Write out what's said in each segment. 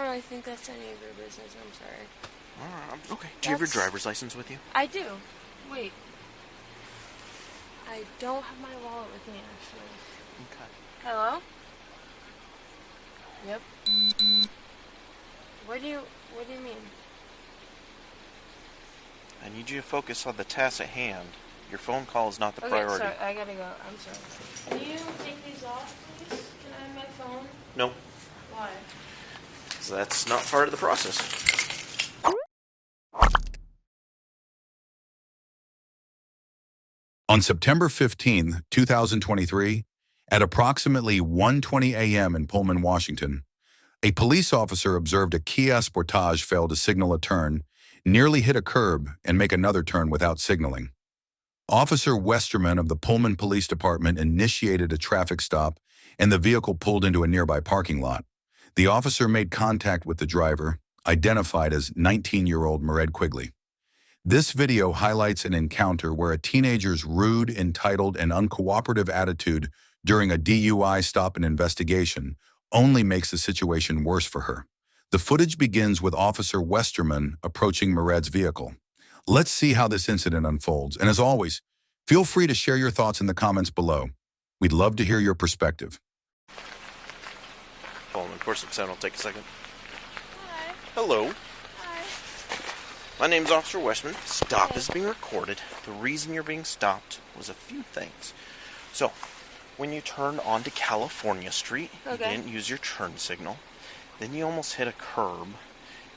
really think that's any of your business. I'm sorry. Alright, okay. Do you have your driver's license with you? I do. Wait. I don't have my wallet with me, actually. Okay. Hello? Yep. What do you mean? I need you to focus on the task at hand. Your phone call is not the priority. Sorry, I gotta go. I'm sorry. Can you take these off, please? Can I have my phone? No. Why? So that's not part of the process. On September 15, 2023, at approximately 1:20 a.m. in Pullman, Washington, a police officer observed a Kia Sportage fail to signal a turn, nearly hit a curb, and make another turn without signaling. Officer Westerman of the Pullman Police Department initiated a traffic stop, and the vehicle pulled into a nearby parking lot. The officer made contact with the driver, identified as 19-year-old Mairead Quigley. This video highlights an encounter where a teenager's rude, entitled, and uncooperative attitude during a DUI stop and investigation only makes the situation worse for her. The footage begins with Officer Westerman approaching Mairead's vehicle. Let's see how this incident unfolds, and as always, feel free to share your thoughts in the comments below. We'd love to hear your perspective. Hold on, of course, it'll take a second. Hi. Hello. Hi. My name's Officer Westman. Stop is being recorded. The reason you're being stopped was a few things. So, when you turned onto California Street, you didn't use your turn signal. Then you almost hit a curb.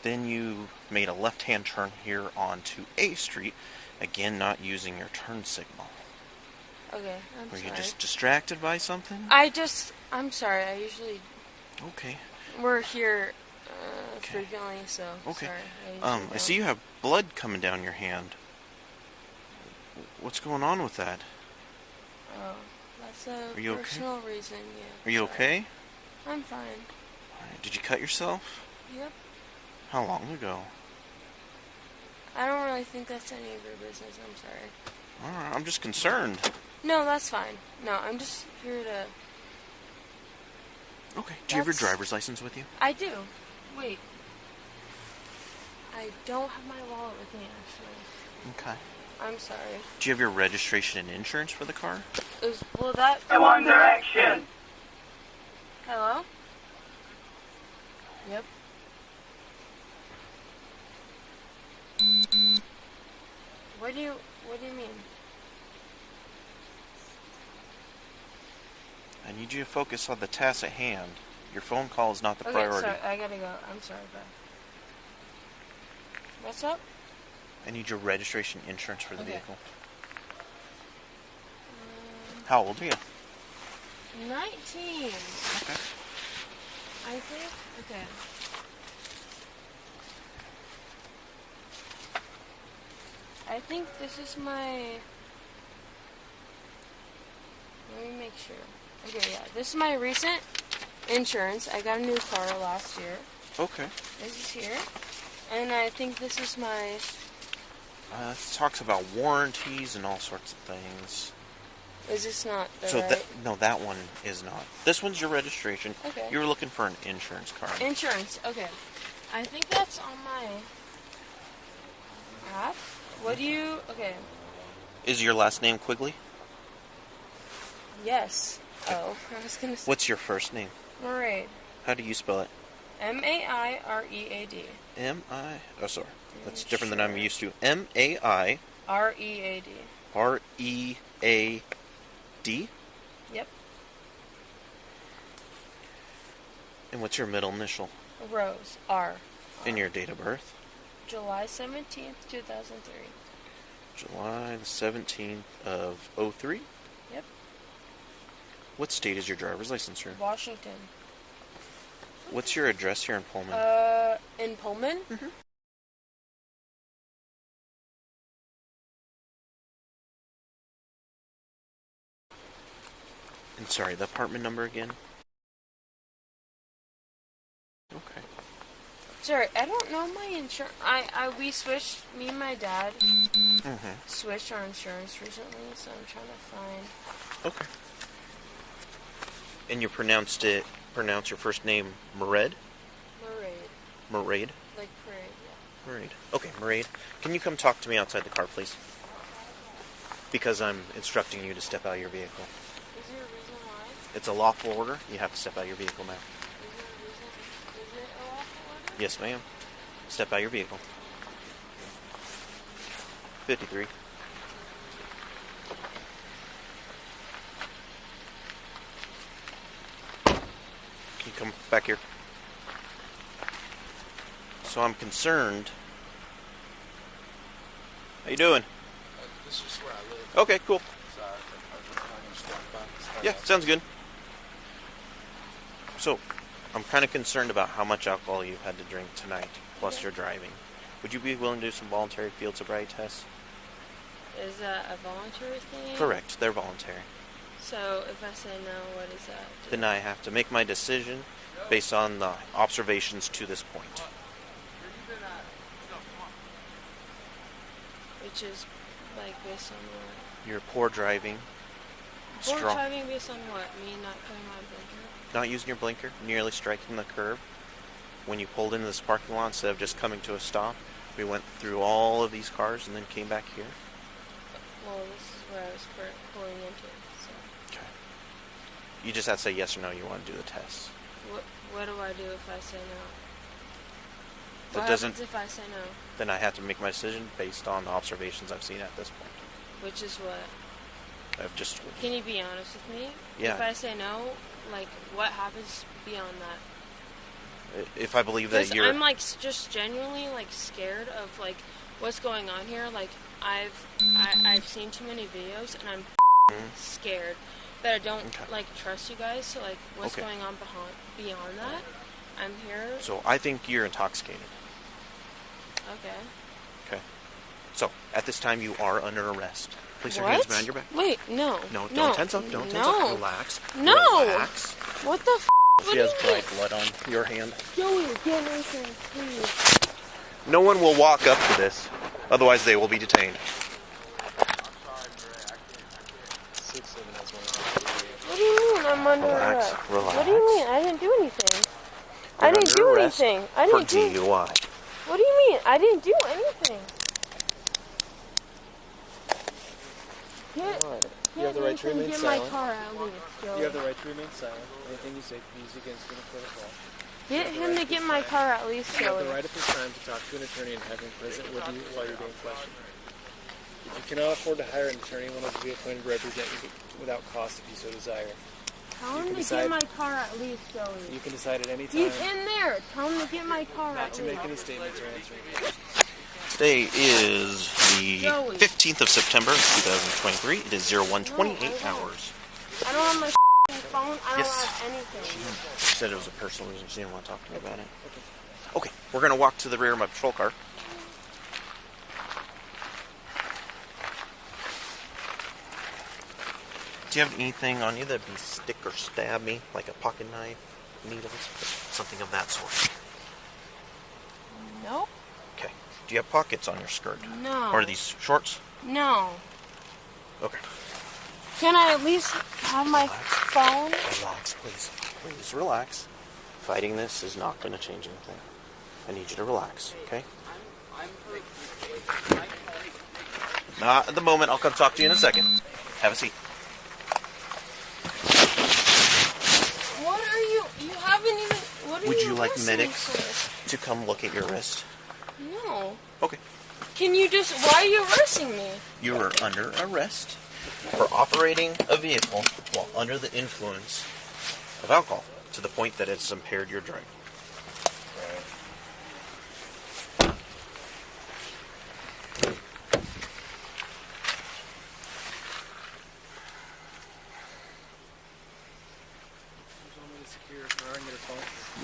Then you made a left-hand turn here onto A Street. Again, not using your turn signal. Okay, I'm sorry. Were you just distracted by something? I'm sorry, I usually... Okay. We're here frequently, so okay. Sorry. I see you have blood coming down your hand. What's going on with that? Oh, that's a Are you personal okay? reason, yeah. Are you okay? I'm fine. Alright, did you cut yourself? Yep. How long ago? I don't really think that's any of your business, I'm sorry. Alright, I'm just concerned. No, that's fine. No, I'm just here to... Okay, do you have your driver's license with you? I do. Wait. I don't have my wallet with me, actually. Okay. I'm sorry. Do you have your registration and insurance for the car? Will that... One Direction! Hello? Yep. What do you mean? I need you to focus on the task at hand. Your phone call is not the priority. Sorry, I gotta go. I'm sorry, bro. What's up? I need your registration and insurance for the vehicle. 19. How old are you? 19. Okay. I think. Okay. I think this is my... Let me make sure. Okay, yeah. This is my recent insurance. I got a new car last year. Okay. This is here. And I think this is my... It talks about warranties and all sorts of things. Is this not the So right... no, that one is not. This one's your registration. Okay. You were looking for an insurance card. Insurance, okay. I think that's on my app. What do you... Okay. Is your last name Quigley? Yes. Oh, I was gonna say... What's your first name? Mairead. How do you spell it? M-A-I-R-E-A-D. Oh, sorry. That's different than I'm used to. M-A-I... R-E-A-D. R-E-A-D? Yep. And what's your middle initial? Rose. R. And your date of birth? July 17th, 2003. July the 17th of 03? Yep. What state is your driver's license from? Washington. What's your address here in Pullman? In Pullman? Mm-hmm. And sorry, the apartment number again? Okay. Sorry, I don't know my insurance. We switched, me and my dad switched our insurance recently, so I'm trying to find... Okay. And you pronounce your first name Mairead? Mairead. Mairead? Like parade, yeah. Mairead. Okay, Mairead, can you come talk to me outside the car, please? Because I'm instructing you to step out of your vehicle. Is there a reason why? It's a lawful order. You have to step out of your vehicle now. Is there a reason? Is it a lawful order? Yes, ma'am. Step out of your vehicle. 53. Can you come back here? So I'm concerned. How you doing? This is where I live. Okay, cool. So I was planning to stop by. Yeah, sounds good. So, I'm kind of concerned about how much alcohol you've had to drink tonight, plus your driving. Would you be willing to do some voluntary field sobriety tests? Is that a voluntary thing? Correct, they're voluntary. So if I say no, what is that? Then I have to make my decision based on the observations to this point. Which is, like, based on what? Your poor driving, Poor driving based on what? Me not putting my blinker? not using your blinker, nearly striking the curb. When you pulled into this parking lot instead of just coming to a stop, we went through all of these cars and then came back here. Well, this is where I was pulling into, so. Okay. You just have to say yes or no you want to do the test. What do I do if I say no? That What doesn't. happens if I say no? Then I have to make my decision based on the observations I've seen at this point. Which is what? I've just. Can you be honest with me? Yeah. If I say no, like, what happens beyond that? If I believe that you're. I'm, like, just genuinely, like, scared of, like, what's going on here. Like, I've seen too many videos, and I'm scared that I don't, like, trust you guys. So, like, what's going on beyond that? I'm here. So I think you're intoxicated. Okay. Okay. So at this time you are under arrest. Place your What? hands behind your back. Wait, no. No, don't tense up. Don't tense up. Relax. No. Relax. What the f***? She has dried blood on your hand. Joey, get anything, please. No one will walk up to this. Otherwise they will be detained. What do you mean I'm under arrest? Relax. What do you mean? I didn't do anything. I didn't do anything. I didn't do DUI. What do you mean? I didn't do anything. You have the right to remain silent. Car at least, Joey. You have the right to remain silent. Anything you say can be used against you in a court of law. Get him to get my car at least, You have Joey. the right at this time to talk to an attorney and have him present with you while you're being questioned. If you cannot afford to hire an attorney, one will be appointed to represent you without cost if you so desire. Tell him to get my car at least, Joey. You can decide at any time He's in there. Tell him to get my car not at to least. make any statements or answer any questions. Today is the 15th of September, 2023. It is 01:28 hours. I don't have my phone. I don't have anything. She said it was a personal reason. She didn't want to talk to me about it. Okay, we're going to walk to the rear of my patrol car. Do you have anything on you that'd be stick or stab me, like a pocket knife, needles, something of that sort? Nope. Okay. Do you have pockets on your skirt? No. Or are these shorts? No. Okay. Can I at least have my phone? Relax, please. Please relax. Fighting this is not going to change anything. I need you to relax, okay? Not at the moment. I'll come talk to you in a second. Have a seat. What are you? You haven't even. What are Would you you like arresting me medics for? to come look at your wrist? No. Okay. Can you just? Why are you arresting me? You are under arrest for operating a vehicle while under the influence of alcohol to the point that it's impaired your driving.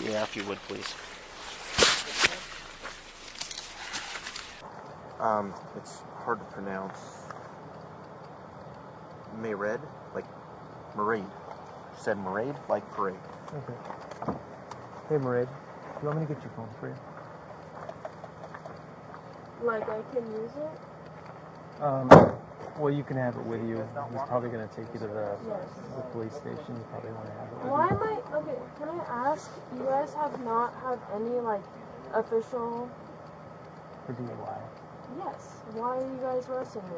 Yeah, if you would, please. It's hard to pronounce. Mairead, like Mairead. She said Mairead, like parade. Okay. Hey, Mairead, do you want me to get your phone for you? Like I can use it? Well, you can have it with you. He's probably going to take you to the police station. You probably want to have it with Why you. am I? Okay, can I ask? You guys have not had any like official... For DUI. Yes. Why are you guys arresting me?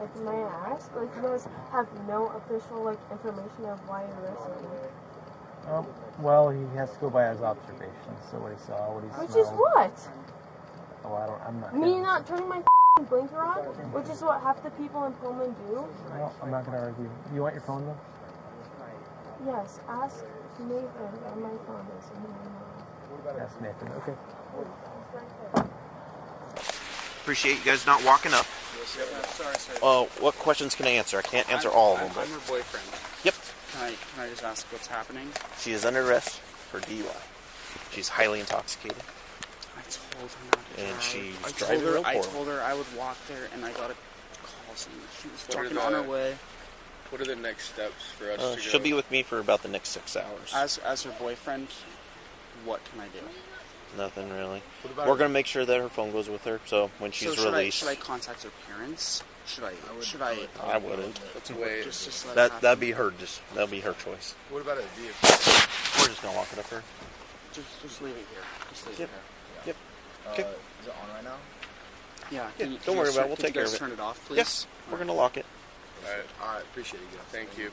Like, may I ask? Like, you guys have no official, like, information of why you're arresting me. Well, he has to go by his observations, so what he saw, what he smelled. Which is what? Oh, I'm not... Me not turning my blinker on? Which is what half the people in Pullman do? No, I'm not going to argue. You want your phone, though? Yes, ask Nathan where my phone is. Ask Nathan, okay. Appreciate you guys not walking up. Sorry. What questions can I answer? I can't answer all of them. I'm her boyfriend. Yep. Can I just ask what's happening? She is under arrest for DUI. She's highly intoxicated. I told her not to And drive. she's driving real poor. I told her I would walk there, and I got a call saying she was walking on her way. What are the next steps for us to go? She'll be with me for about the next 6 hours. As her boyfriend, what can I do? Nothing really. We're going to make sure that her phone goes with her, so when she's released... Should I contact her parents? I wouldn't. Let's wait. Just That'd be her. That'll be her choice. What about a vehicle? We're just gonna walk it up her. Just leave it here. Just leave it here. Yep. Okay. Is it on right now? Yeah. Don't worry about it. We'll take care of it. Turn it off, please. Yes. We're gonna lock it. All right. Appreciate you guys. Thank you.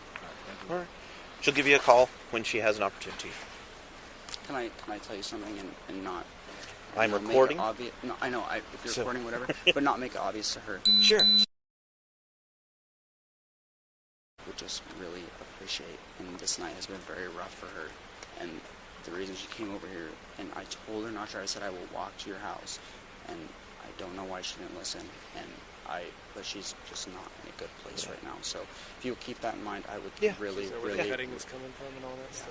All right. She'll give you a call when she has an opportunity. Can I tell you something and not? I'm recording. No, I know. If you're recording, whatever, but not make it obvious to her. Sure. Would just really appreciate, and this night has been very rough for her, and the reason she came over here, and I told her not to, I said I will walk to your house, and I don't know why she didn't listen, but she's just not in a good place right now, so if you'll keep that in mind, I would really, where the cutting is coming from and all that stuff?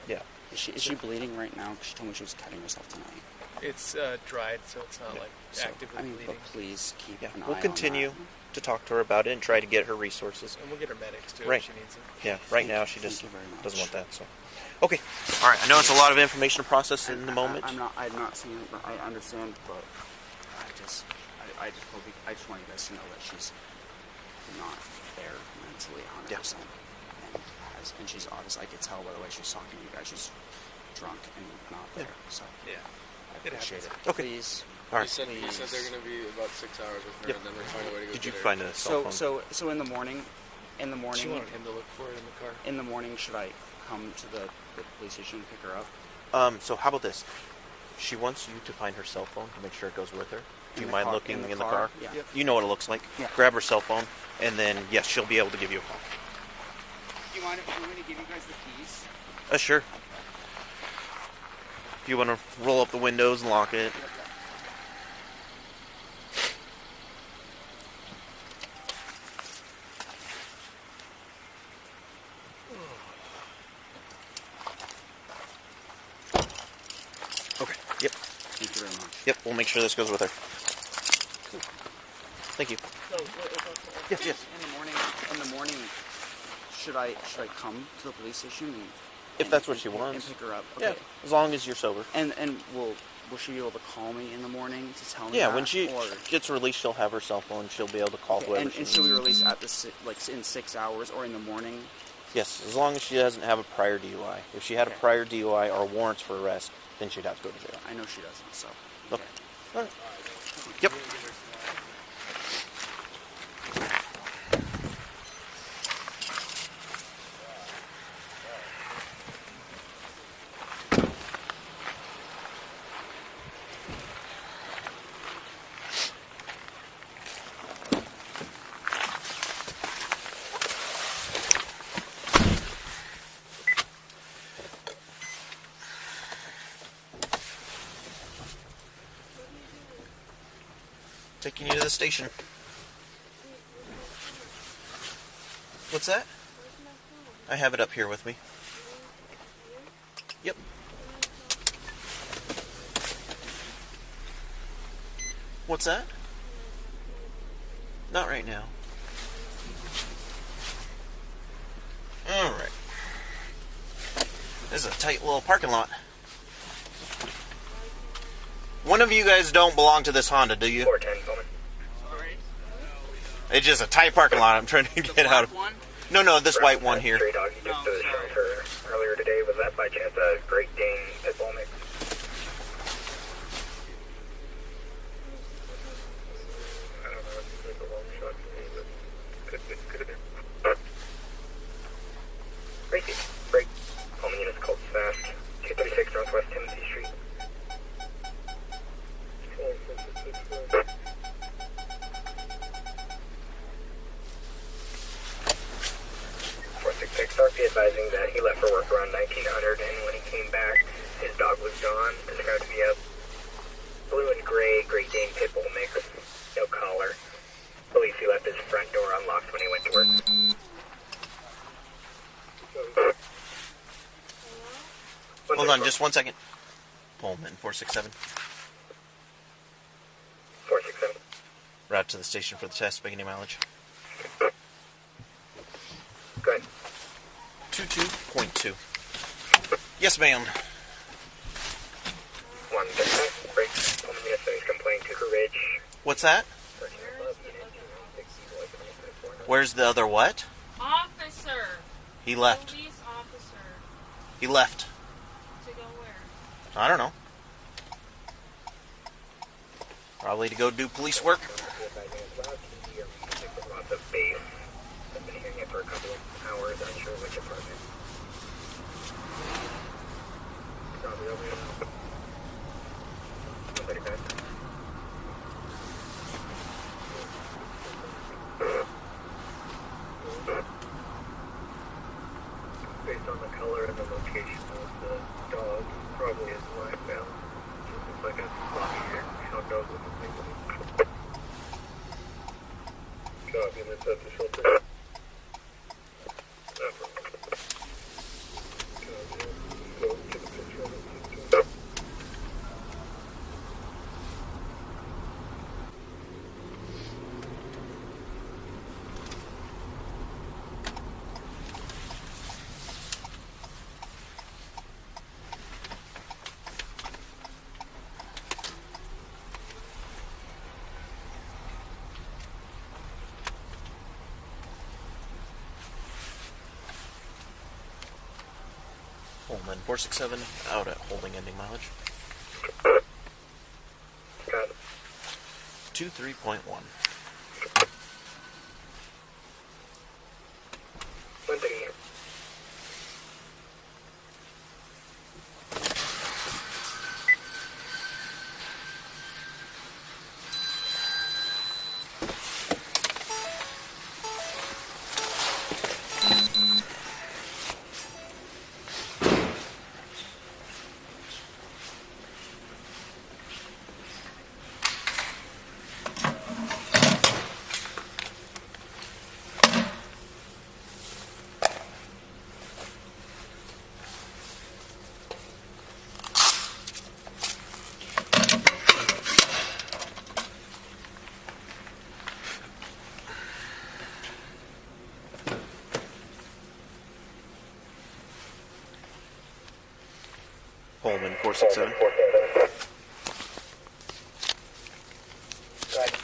Yeah. Is she bleeding right now? Because she told me she was cutting herself tonight. It's dried, so it's not like actively bleeding. But please keep an eye We'll on continue that. to talk to her about it and try to get her resources. And we'll get her medics too Right. if she needs them. Yeah. Right now she just Thank you very much. doesn't want that. So. Okay. All right. I know it's a lot of information to process in the moment. I'm not saying it, I understand, but I just want you guys to know that she's not there mentally 100%. And she's obviously, I could tell by the way she's talking to you guys, she's drunk and not there. So I appreciate it. Okay. Please. All right. You said they're going to be about 6 hours with her, and then they'll find a way to go Did you get her. find a cell phone? So in the morning, She wanted him to look for it in the car. in the morning, should I come to the police station and pick her up? So how about this? She wants you to find her cell phone to make sure it goes with her. Do you the mind car- looking in in the the car? car? Yeah. Yep. You know what it looks like. Yeah. Grab her cell phone, and then, yes, she'll be able to give you a call. Do you want me to give you guys the keys? Sure. If you want to roll up the windows and lock it. Okay. Yep. Thank you very much. Yep. We'll make sure this goes with her. Thank you. Yes. Yes. In the morning, should I come to the police station If that's what she wants. and pick her up? Okay. Yeah. As long as you're sober. And will she be able to call me in the morning to tell me? Yeah. that, When she or- gets released, she'll have her cell phone. She'll be able to call whoever and she she'll be released at in 6 hours or in the morning. Yes, as long as she doesn't have a prior DUI. If she had a prior DUI or warrants for arrest, then she'd have to go to jail. I know she doesn't. So. Okay. All right. Yep. Taking you to the station. What's that? I have it up here with me. Yep. What's that? Not right now. Alright. This is a tight little parking lot. One of you guys don't belong to this Honda, do you? 410, Pullman. It's just a tight parking lot I'm trying to get out of. One? No, this white one here. Stray dog you just showed her earlier today, was that by chance a Great Dane pit bull mix? Hold on just 1 second. Pullman, 467. 467. Route to the station for the test, beginning mileage. Go ahead. 22.2. Yes, ma'am. 1 dispatch, break. Pullman Minnesota complaint to Ridge. What's that? Where's the other what? Officer. He left. Police officer. He left. To go where? I don't know. Probably to go do police work. Lots of bass. I've been hearing it for a couple of hours. Unsure which apartment. Probably over here. 135. Based on the color and the location of the dog, probably is live now. It looks like a floppy hair. Hound dog with a thing. Copy, let's have the shelter. Go get a picture of it. Pullman, 467. Out at holding ending mileage. Got it. 23.1. 138. Pullman, 467. Right.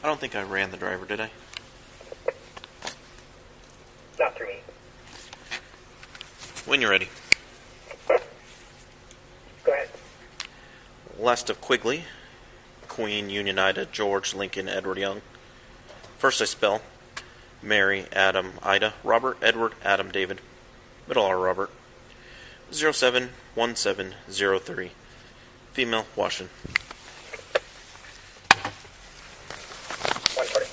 I don't think I ran the driver, did I? Not through me. When you're ready. Go ahead. Last of Quigley. Queen, Union, Ida, George, Lincoln, Edward, Young. First I spell Mary, Adam, Ida, Robert, Edward, Adam, David. Middle R, Robert. 071703. Female, Washington. 140.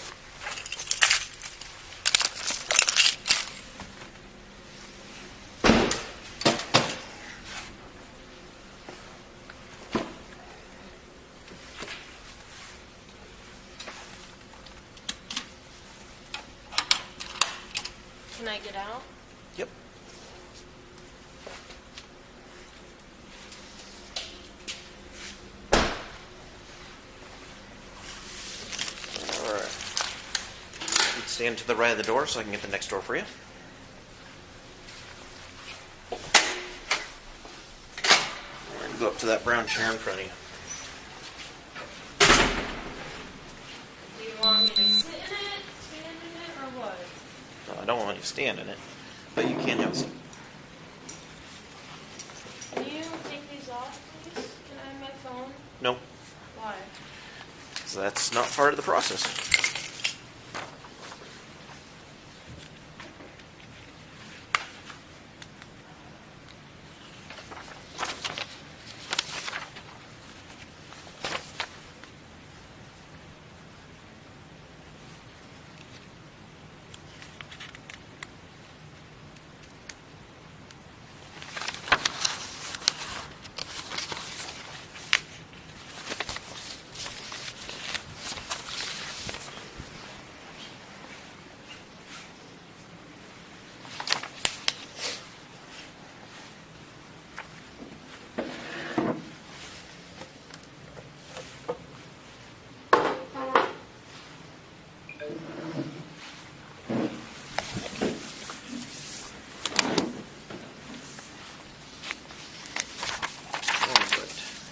Can I get out? Yep. Alright. You can stand to the right of the door so I can get the next door for you. We're going to go up to that brown chair in front of you. Do you want me to sit in it, stand in it, or what? No, I don't want you to stand in it, but you can have a seat. Can you take these off, please? Can I have my phone? No, Why? because that's not part of the process.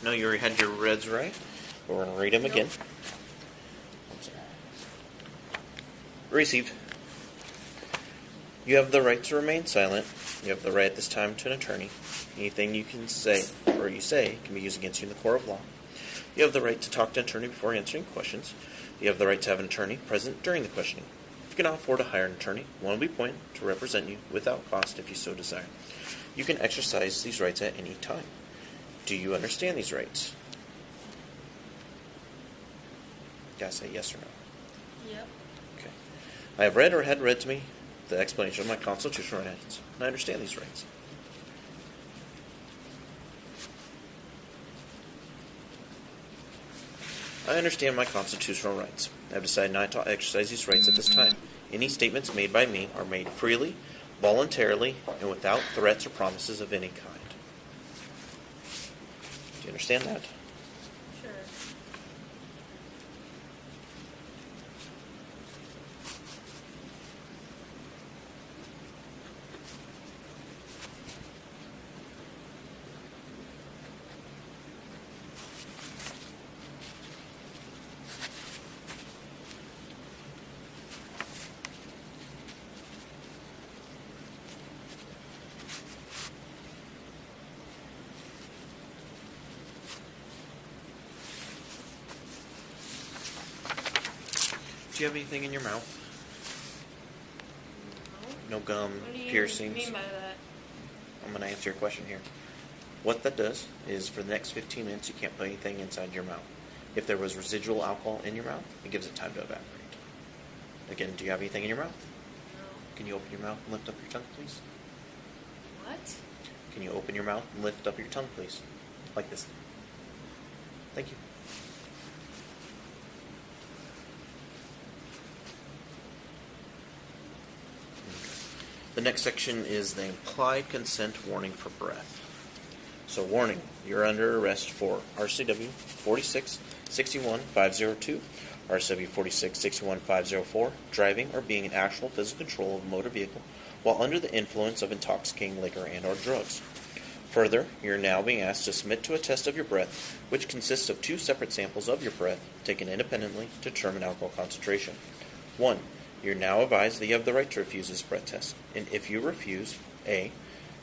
No, you already had your reds right. We're going to read them again. Received. You have the right to remain silent. You have the right at this time to an attorney. Anything you can say or you say can be used against you in the court of law. You have the right to talk to an attorney before answering questions. You have the right to have an attorney present during the questioning. If you cannot afford to hire an attorney, one will be appointed to represent you without cost if you so desire. You can exercise these rights at any time. Do you understand these rights? You gotta say yes or no. Yep. Okay. I have read or had read to me the explanation of my constitutional rights, and I understand these rights. I understand my constitutional rights. I have decided not to exercise these rights at this time. Any statements made by me are made freely, voluntarily, and without threats or promises of any kind. Do you understand that? Sure. Do you have anything in your mouth? No gum, What do you piercings? mean by that? I'm going to answer your question here. What that does is for the next 15 minutes you can't put anything inside your mouth. If there was residual alcohol in your mouth, it gives it time to evaporate. Again, do you have anything in your mouth? No. Can you open your mouth and lift up your tongue, please? What? Can you open your mouth and lift up your tongue, please? Like this. Thank you. The next section is the implied consent warning for breath. So, warning, you're under arrest for RCW 46-61502, RCW 46-61504, driving or being in actual physical control of a motor vehicle while under the influence of intoxicating liquor and or drugs. Further, you're now being asked to submit to a test of your breath, which consists of 2 separate samples of your breath taken independently to determine alcohol concentration. 1. You're now advised that you have the right to refuse this breath test, and if you refuse, A,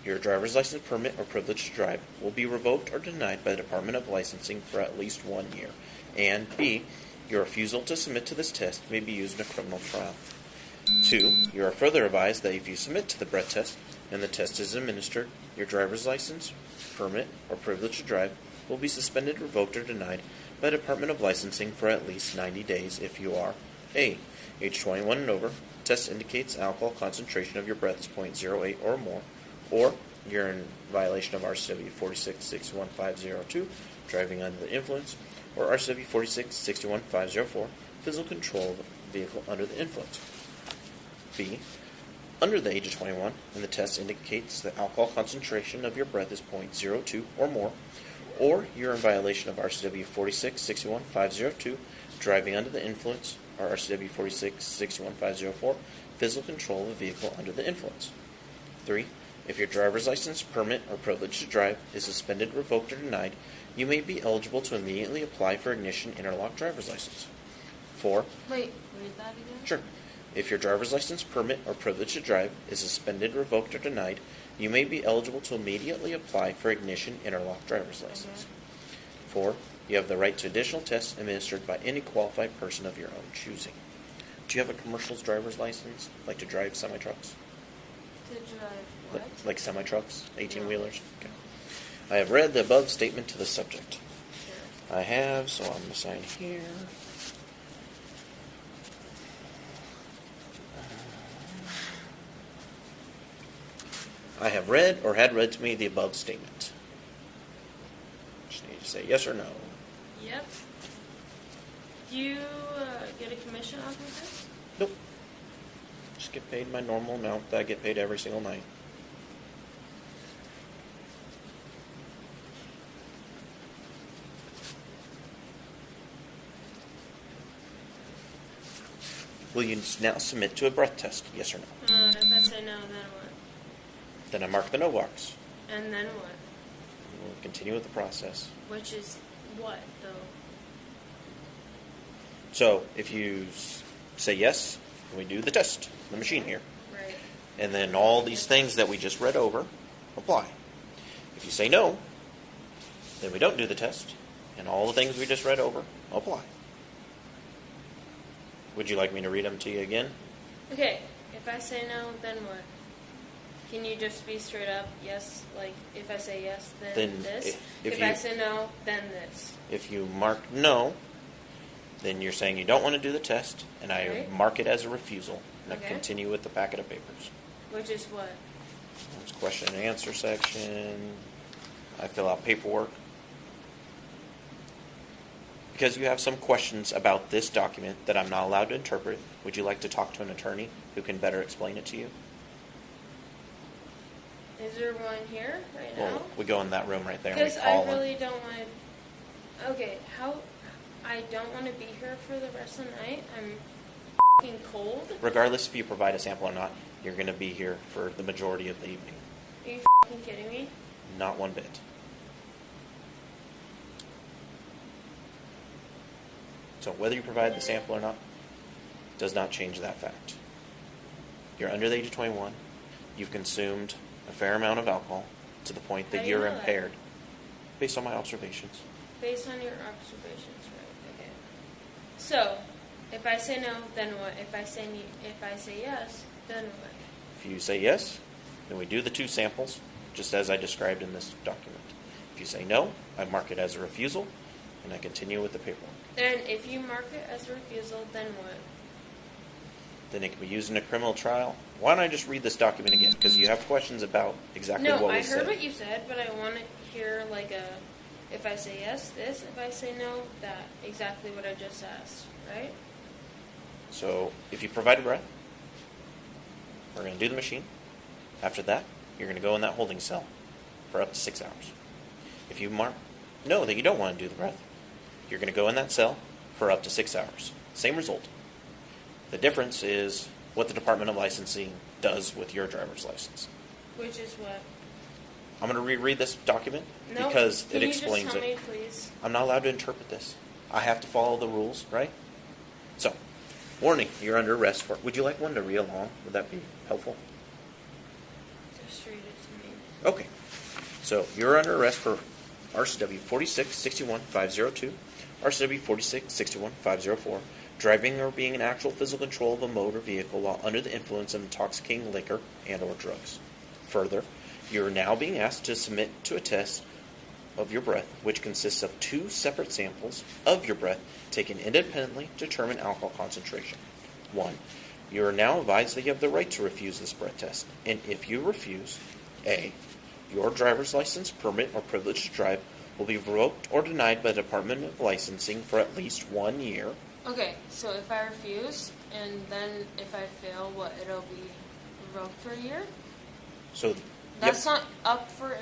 your driver's license, permit, or privilege to drive will be revoked or denied by the Department of Licensing for at least 1 year, and B, your refusal to submit to this test may be used in a criminal trial. 2, you are further advised that if you submit to the breath test and the test is administered, your driver's license, permit, or privilege to drive will be suspended, revoked, or denied by the Department of Licensing for at least 90 days if you are A, age 21 and over, test indicates alcohol concentration of your breath is 0.08 or more, or you're in violation of RCW 46-61502, driving under the influence, or RCW 46-61504, physical control of the vehicle under the influence. B, under the age of 21, and the test indicates the alcohol concentration of your breath is 0.02 or more, or you're in violation of RCW 46-61502, driving under the influence, or RCW 46-61504, physical control of a vehicle under the influence. 3. If your driver's license, permit, or privilege to drive is suspended, revoked, or denied, you may be eligible to immediately apply for ignition interlock driver's license. 4. Wait, read that again? Sure. If your driver's license, permit, or privilege to drive is suspended, revoked, or denied, you may be eligible to immediately apply for ignition interlock driver's license. 4. You have the right to additional tests administered by any qualified person of your own choosing. Do you have a commercial driver's license, like to drive semi-trucks? To drive what? Like semi-trucks, 18-wheelers? Okay. I have read the above statement to the subject. Sure. I have, so I'm going to sign here. I have read or had read to me the above statement. Just need to say yes or no. Yep. Do you get a commission off of this? Nope. Just get paid my normal amount that I get paid every single night. Will you now submit to a breath test? Yes or no? If I say no, then what? Then I mark the no box. And then what? We'll continue with the process. Which is what, though? So, if you say yes, we do the test, the machine here. Right. And then all these things that we just read over apply. If you say no, then we don't do the test, and all the things we just read over apply. Would you like me to read them to you again? Okay, if I say no, then what? Can you just be straight up, yes, like, if I say yes, then this? If I say no, then this? If you mark no, then you're saying you don't want to do the test, and I mark it as a refusal, and I continue with the packet of papers. Which is what? It's question and answer section. I fill out paperwork. Because you have some questions about this document that I'm not allowed to interpret, would you like to talk to an attorney who can better explain it to you? Is there one here right now? Well, we go in that room right there and Because we call I really him. don't want to... Okay, how... I don't want to be here for the rest of the night. I'm f***ing cold. Regardless if you provide a sample or not, you're going to be here for the majority of the evening. Are you f***ing kidding me? Not one bit. So whether you provide the sample or not does not change that fact. You're under the age of 21. You've consumed a fair amount of alcohol to the point that you're impaired. Based on my observations. Based on your observations, right? Okay. So, if I say no, then what? If I say yes, then what? If you say yes, then we do the two samples, just as I described in this document. If you say no, I mark it as a refusal, and I continue with the paperwork. And if you mark it as a refusal, then what? Then it can be used in a criminal trial. Why don't I just read this document again? Because you have questions about exactly what was said. No, I heard what you said, but I want to hear like a, if I say yes, this, if I say no, that. Exactly what I just asked, right? So, if you provide a breath, we're going to do the machine. After that, you're going to go in that holding cell for up to 6 hours. If you mark no, that you don't want to do the breath, you're going to go in that cell for up to 6 hours. Same result. The difference is what the Department of Licensing does with your driver's license. Which is what? I'm going to reread this document No, because it can you explains just tell it. me, please? I'm not allowed to interpret this. I have to follow the rules, right? So, warning, you're under arrest for... Would you like one to read along? Would that be helpful? Just read it to me. Okay. So, you're under arrest for RCW 46-61-502, RCW 46-61-504, driving or being in actual physical control of a motor vehicle while under the influence of intoxicating liquor and or drugs. Further, you are now being asked to submit to a test of your breath, which consists of 2 separate samples of your breath taken independently to determine alcohol concentration. 1. You are now advised that you have the right to refuse this breath test, and if you refuse, A. Your driver's license, permit, or privilege to drive will be revoked or denied by the Department of Licensing for at least 1 year. Okay, so if I refuse, and then if I fail, what, it'll be revoked for a year? So That's not up for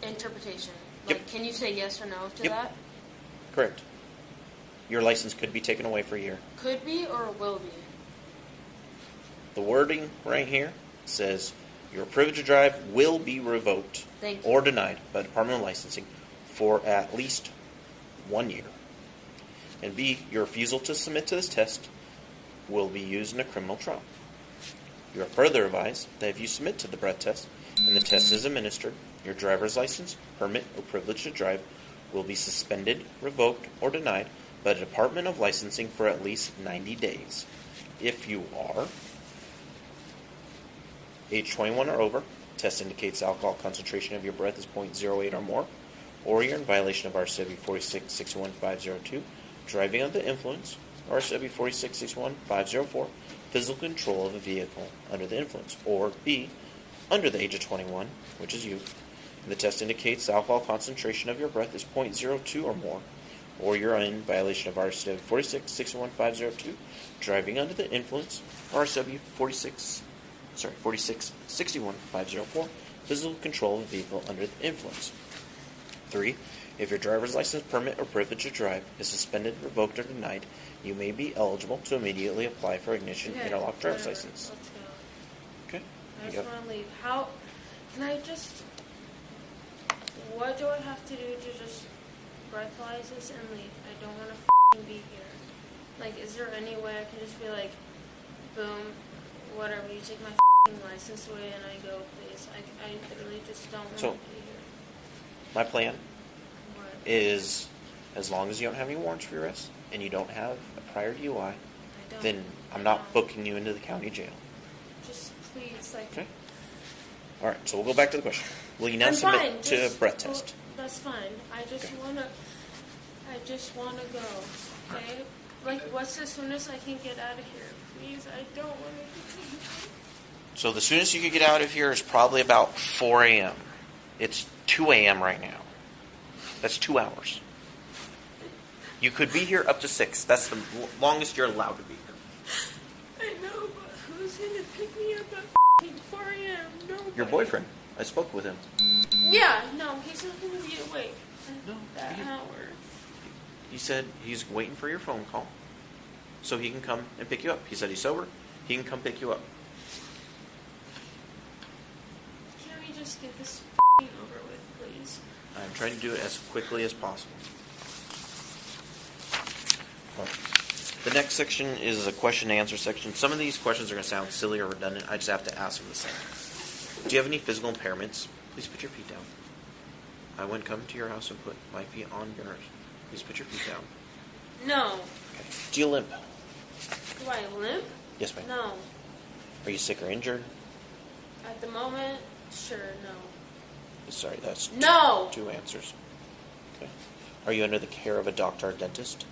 interpretation. Like, Yep. Can you say yes or no to Yep. that? Correct. Your license could be taken away for a year. Could be or will be? The wording right here says your privilege to drive will be revoked Thank you. or denied by the Department of Licensing for at least 1 year. And B, your refusal to submit to this test will be used in a criminal trial. You are further advised that if you submit to the breath test and the test is administered, your driver's license, permit, or privilege to drive will be suspended, revoked, or denied by the Department of Licensing for at least 90 days. If you are age 21 or over, test indicates alcohol concentration of your breath is 0.08 or more, or you're in violation of RCW 46-61-502, driving under the influence, RCW 46-61-504, physical control of a vehicle under the influence, or B, under the age of 21, which is you, and the test indicates the alcohol concentration of your breath is 0.02 or more, or you're in violation of RCW 46-61-502, driving under the influence, RCW 46-61-504, physical control of a vehicle under the influence. 3. If your driver's license, permit, or privilege to drive is suspended, revoked, or denied, you may be eligible to immediately apply for ignition interlock driver's license. Let's go. Okay. I just want to leave. How can I just... what do I have to do to just breathalyze this and leave? I don't want to be here. Like, is there any way I can just be like, boom, whatever, you take my license away and I go, please. I literally just don't want to be here. My plan What? is, as long as you don't have any warrants for your arrest and you don't have a prior DUI, then I'm not booking you into the county jail. Just please, like. Okay. All right. So we'll go back to the question. Will you now submit to a breath test? That's fine. I just wanna go. Okay. Like, what's the soonest I can get out of here? Please, I don't want to. So the soonest you could get out of here is probably about 4 a.m. It's 2 a.m. right now. That's 2 hours. You could be here up to 6. That's the longest you're allowed to be here. I know, but who's gonna pick me up at 4 a.m.? Nobody. Your boyfriend. I spoke with him. Yeah, no, he's not gonna be awake at that hour. He said he's waiting for your phone call so he can come and pick you up. He said he's sober. He can come pick you up. Can we just get this over with, please? I'm trying to do it as quickly as possible. The next section is a question and answer section. Some of these questions are going to sound silly or redundant. I just have to ask them the same. Do you have any physical impairments? Please put your feet down. I wouldn't come to your house and put my feet on yours. Please put your feet down. No. Okay. Do you limp? Do I limp? Yes, ma'am. No. Are you sick or injured? At the moment, sure, no. Sorry, that's No! two answers. Okay. Are you under the care of a doctor or dentist?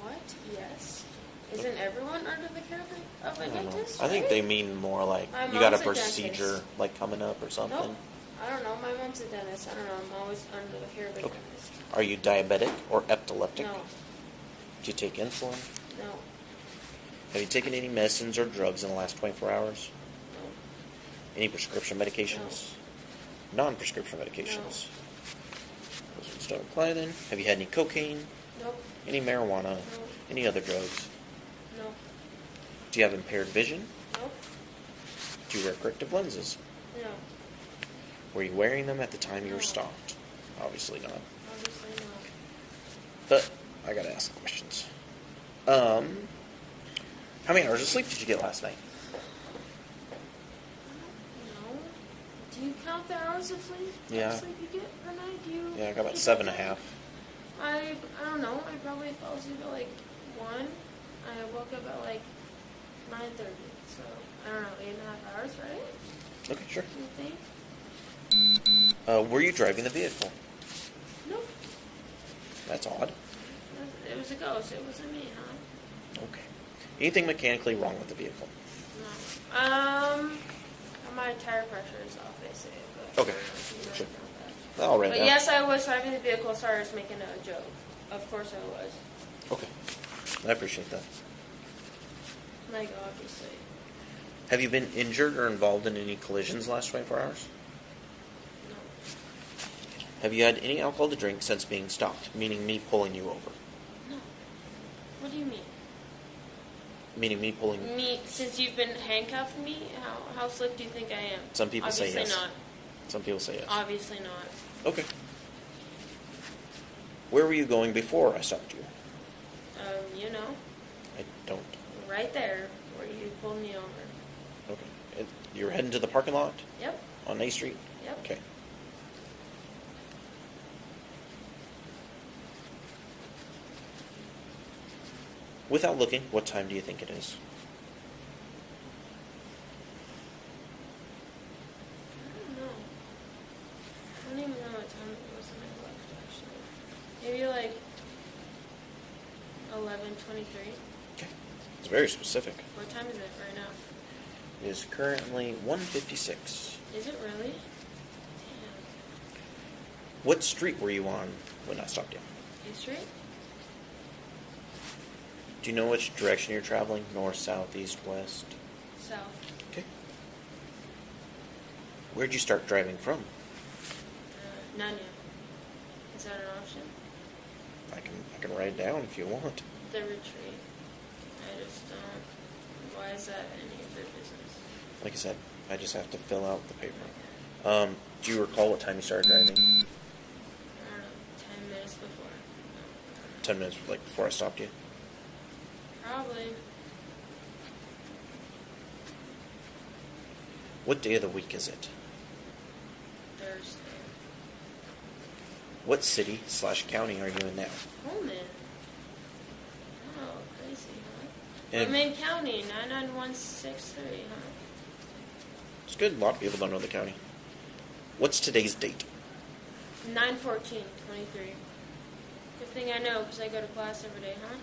What? Yes. Isn't everyone under the care of a dentist? I think right? they mean more like My you got a mom's procedure dentist. like coming up or something. Nope. I don't know. My mom's a dentist. I don't know. I'm always under the care of a Okay. dentist. Are you diabetic or epileptic? No. Do you take insulin? No. Have you taken any medicines or drugs in the last 24 hours? No. Any prescription medications? Non-prescription medications? Those ones don't apply then. Have you had any cocaine? Nope. Any marijuana? No. Any other drugs? No. Do you have impaired vision? Nope. Do you wear corrective lenses? No. Were you wearing them at the time you were No. stopped? Obviously not. Obviously not. But I gotta ask the questions. How many hours of sleep did you get last night? No. Do you count the hours of sleep? Yeah. Sleep you get per night? Do you? Yeah, I got about 7.5. I don't know. I probably fell asleep at like 1. I woke up at like 9:30. So I don't know, 8.5 hours, right? Okay, sure. You think? Were you driving the vehicle? Nope. That's odd. It was a ghost. It wasn't me, huh? Okay. Anything mechanically wrong with the vehicle? No. My tire pressure is off, they say. But Okay. sure. All right. But yes, I was driving the vehicle, so I was making a joke. Of course I was. Okay. I appreciate that. Like, obviously. Have you been injured or involved in any collisions the last 24 hours? No. Have you had any alcohol to drink since being stopped, meaning me pulling you over? No. What do you mean? Meaning me pulling... Me, since you've been handcuffing me, how slick do you think I am? Some people say yes. Obviously not. Some people say yes. Obviously not. Okay. Where were you going before I stopped you? You know. I don't. Right there, where you pulled me over. Okay. You're heading to the parking lot? Yep. On A Street? Yep. Okay. Without looking, what time do you think it is? I don't know. I don't even know what time it was when I left, actually. Maybe like 11:23. Okay. It's very specific. What time is it right now? It is currently 1:56. Is it really? Damn. What street were you on when I stopped you? A Street? Do you know which direction you're traveling? North, south, east, west? South. Okay. Where'd you start driving from? None yet. Is that an option? I can write it down if you want. The retreat. I just don't. Why is that any of their business? Like I said, I just have to fill out the paper. Do you recall what time you started driving? I don't know, 10 minutes before. 10 minutes, like, before I stopped you? Probably. What day of the week is it? Thursday. What city/county are you in now? Pullman. Oh, crazy, huh? And Pullman County, 99163, huh? it's good. A lot of people don't know the county. What's today's date? 9/14/23. Good thing I know, because I go to class every day, huh?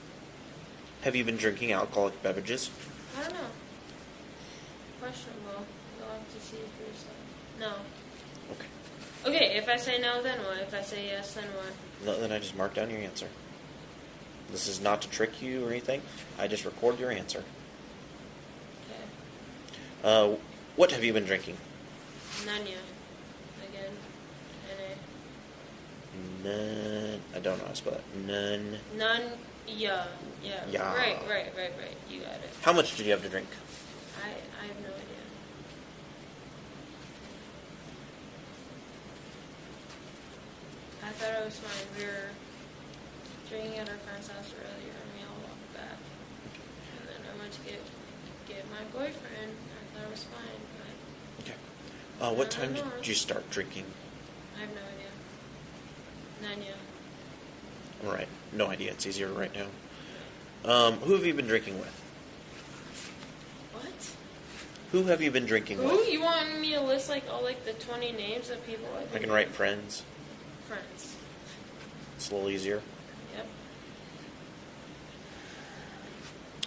Have you been drinking alcoholic beverages? I don't know. Questionable. You'll have to see for yourself. No. Okay. Okay, if I say no, then what? If I say yes, then what? No, then I just mark down your answer. This is not to trick you or anything. I just record your answer. Okay. What have you been drinking? None yet. Again. N-A. None. I don't know how to spell that. None. None. Yeah. Yeah. Yeah. Right. You got it. How much did you have to drink? I have no idea. I thought it was fine. We were drinking at our friend's house earlier, and we all walked back. And then I went to get my boyfriend. I thought it was fine, but Okay. What time did you start drinking? I have no idea. None yet. All right. No idea. It's easier to write down. Who have you been drinking with? What? Who have you been drinking Who? with? You want me to list like all like the 20 names of people I can write friends. Friends. It's a little easier.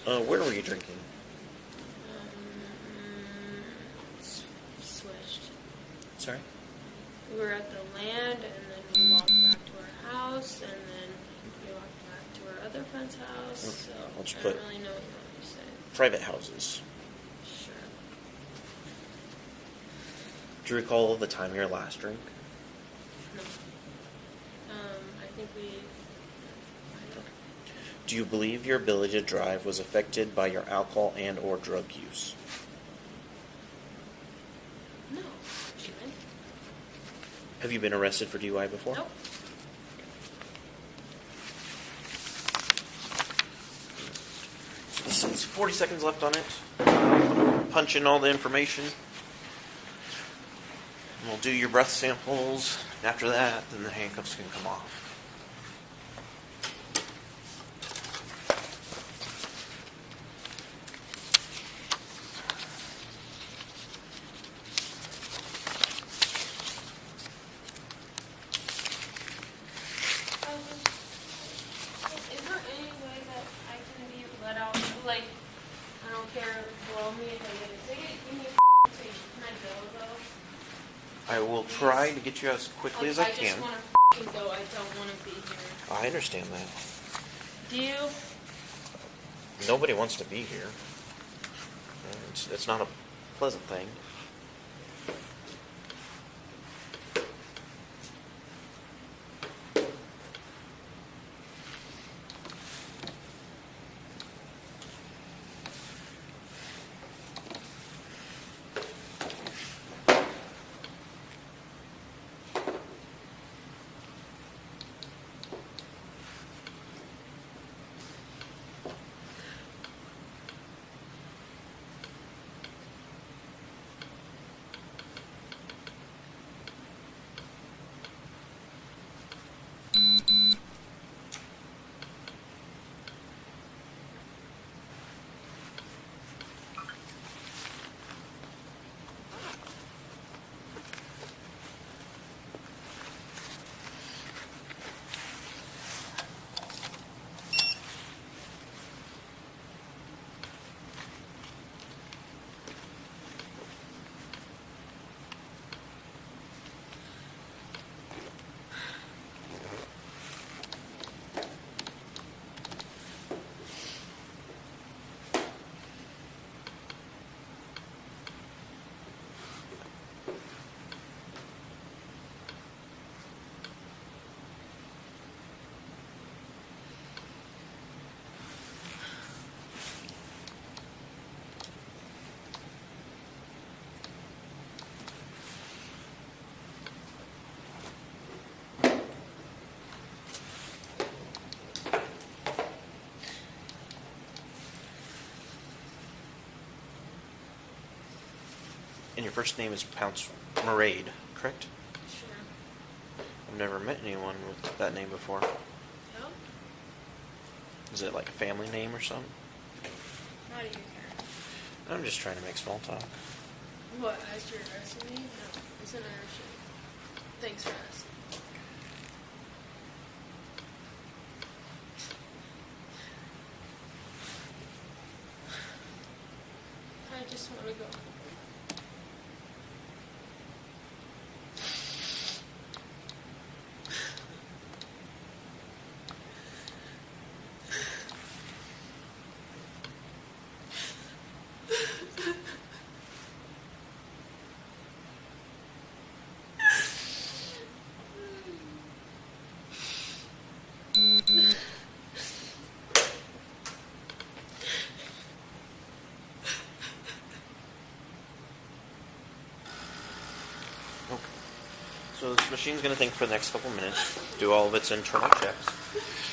Yep. Where were you drinking? Switched. Sorry? We were at the land, and then we walked back to our house, and then we walked back to our other friend's house. So I'll just I put don't really know what you want me to say. private houses. Sure. Do you recall the time of your last drink? No. I think we. Do you believe your ability to drive was affected by your alcohol and or drug use? No. Actually. Have you been arrested for DUI before? Nope. So this is 40 seconds left on it. Punch in all the information. And we'll do your breath samples. And after that, then the handcuffs can come off. Is there any way that I can be let out? Like, I don't care, blow me if I get a ticket. Give me a ticket. Can I go, though? I will try to get you as quickly as I I can. just want to go. I don't want to be here. I understand that. Do you? Nobody wants to be here. It's not a pleasant thing. first name is Mairead, correct? Sure. I've never met anyone with that name before. No? Is it like a family name or something? How do you care? I'm just trying to make small talk. What, as you're addressing me? No, it's an underage. Thanks for asking. I just want to go home. Okay. So this machine's going to think for the next couple minutes, do all of its internal checks.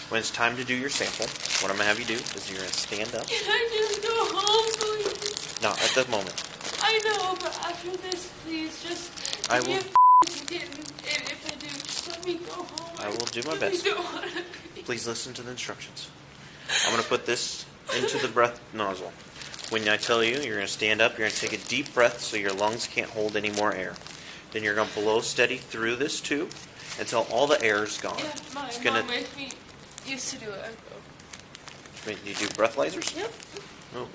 When it's time to do your sample, what I'm going to have you do is you're going to stand up. Can I just go home, please? Not at the moment. I know, but after this, please, just I give me will. a ticket, and if I do, just let me go home. I will do my really best. don't want to be. Please listen to the instructions. I'm going to put this into the breath nozzle. When I tell you, you're going to stand up, you're going to take a deep breath so your lungs can't hold any more air. Then you're going to blow steady through this tube until all the air is gone. Yeah, my It's mom gonna. made me used to do it. You do breathalyzers? Yep. Oh.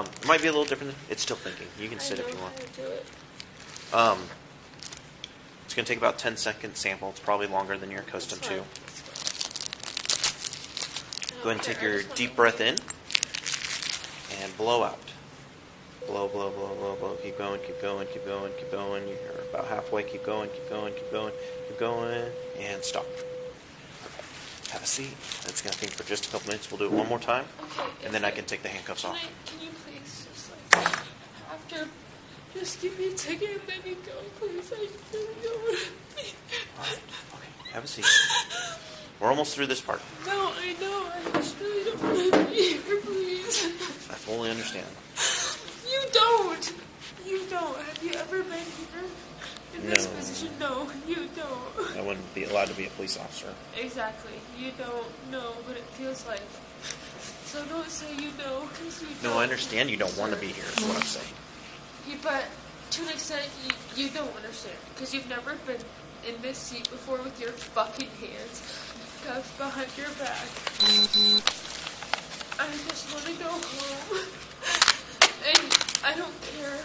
It might be a little different. It's still thinking. You can sit I know if you want. how to do it. It's going to take about 10-second sample. It's probably longer than you're accustomed to. Go ahead and take your deep breath in and blow out. Blow, blow, blow, blow, blow. Keep going, keep going, keep going, keep going. You're about halfway. Keep going, keep going, keep going, keep going, and stop. Okay. Have a seat. That's going to think for just a couple minutes. We'll do it one more time, Okay. and then I can take the handcuffs off. Can you please just like after just give me a ticket and let me go, please? I really don't want to be. All right. Okay. Have a seat. We're almost through this part. No, I know. I just really don't want to be here, please. I fully understand. You don't. You don't. Have you ever been here in this No. position? No, you don't. I wouldn't be allowed to be a police officer. Exactly. You don't know what it feels like. So don't say you know, because you don't. No, I understand you don't want to be here, is what I'm saying. But to an extent, you don't understand. Because you've never been in this seat before with your fucking hands cuffed behind your back. I just want to go home. And I don't care.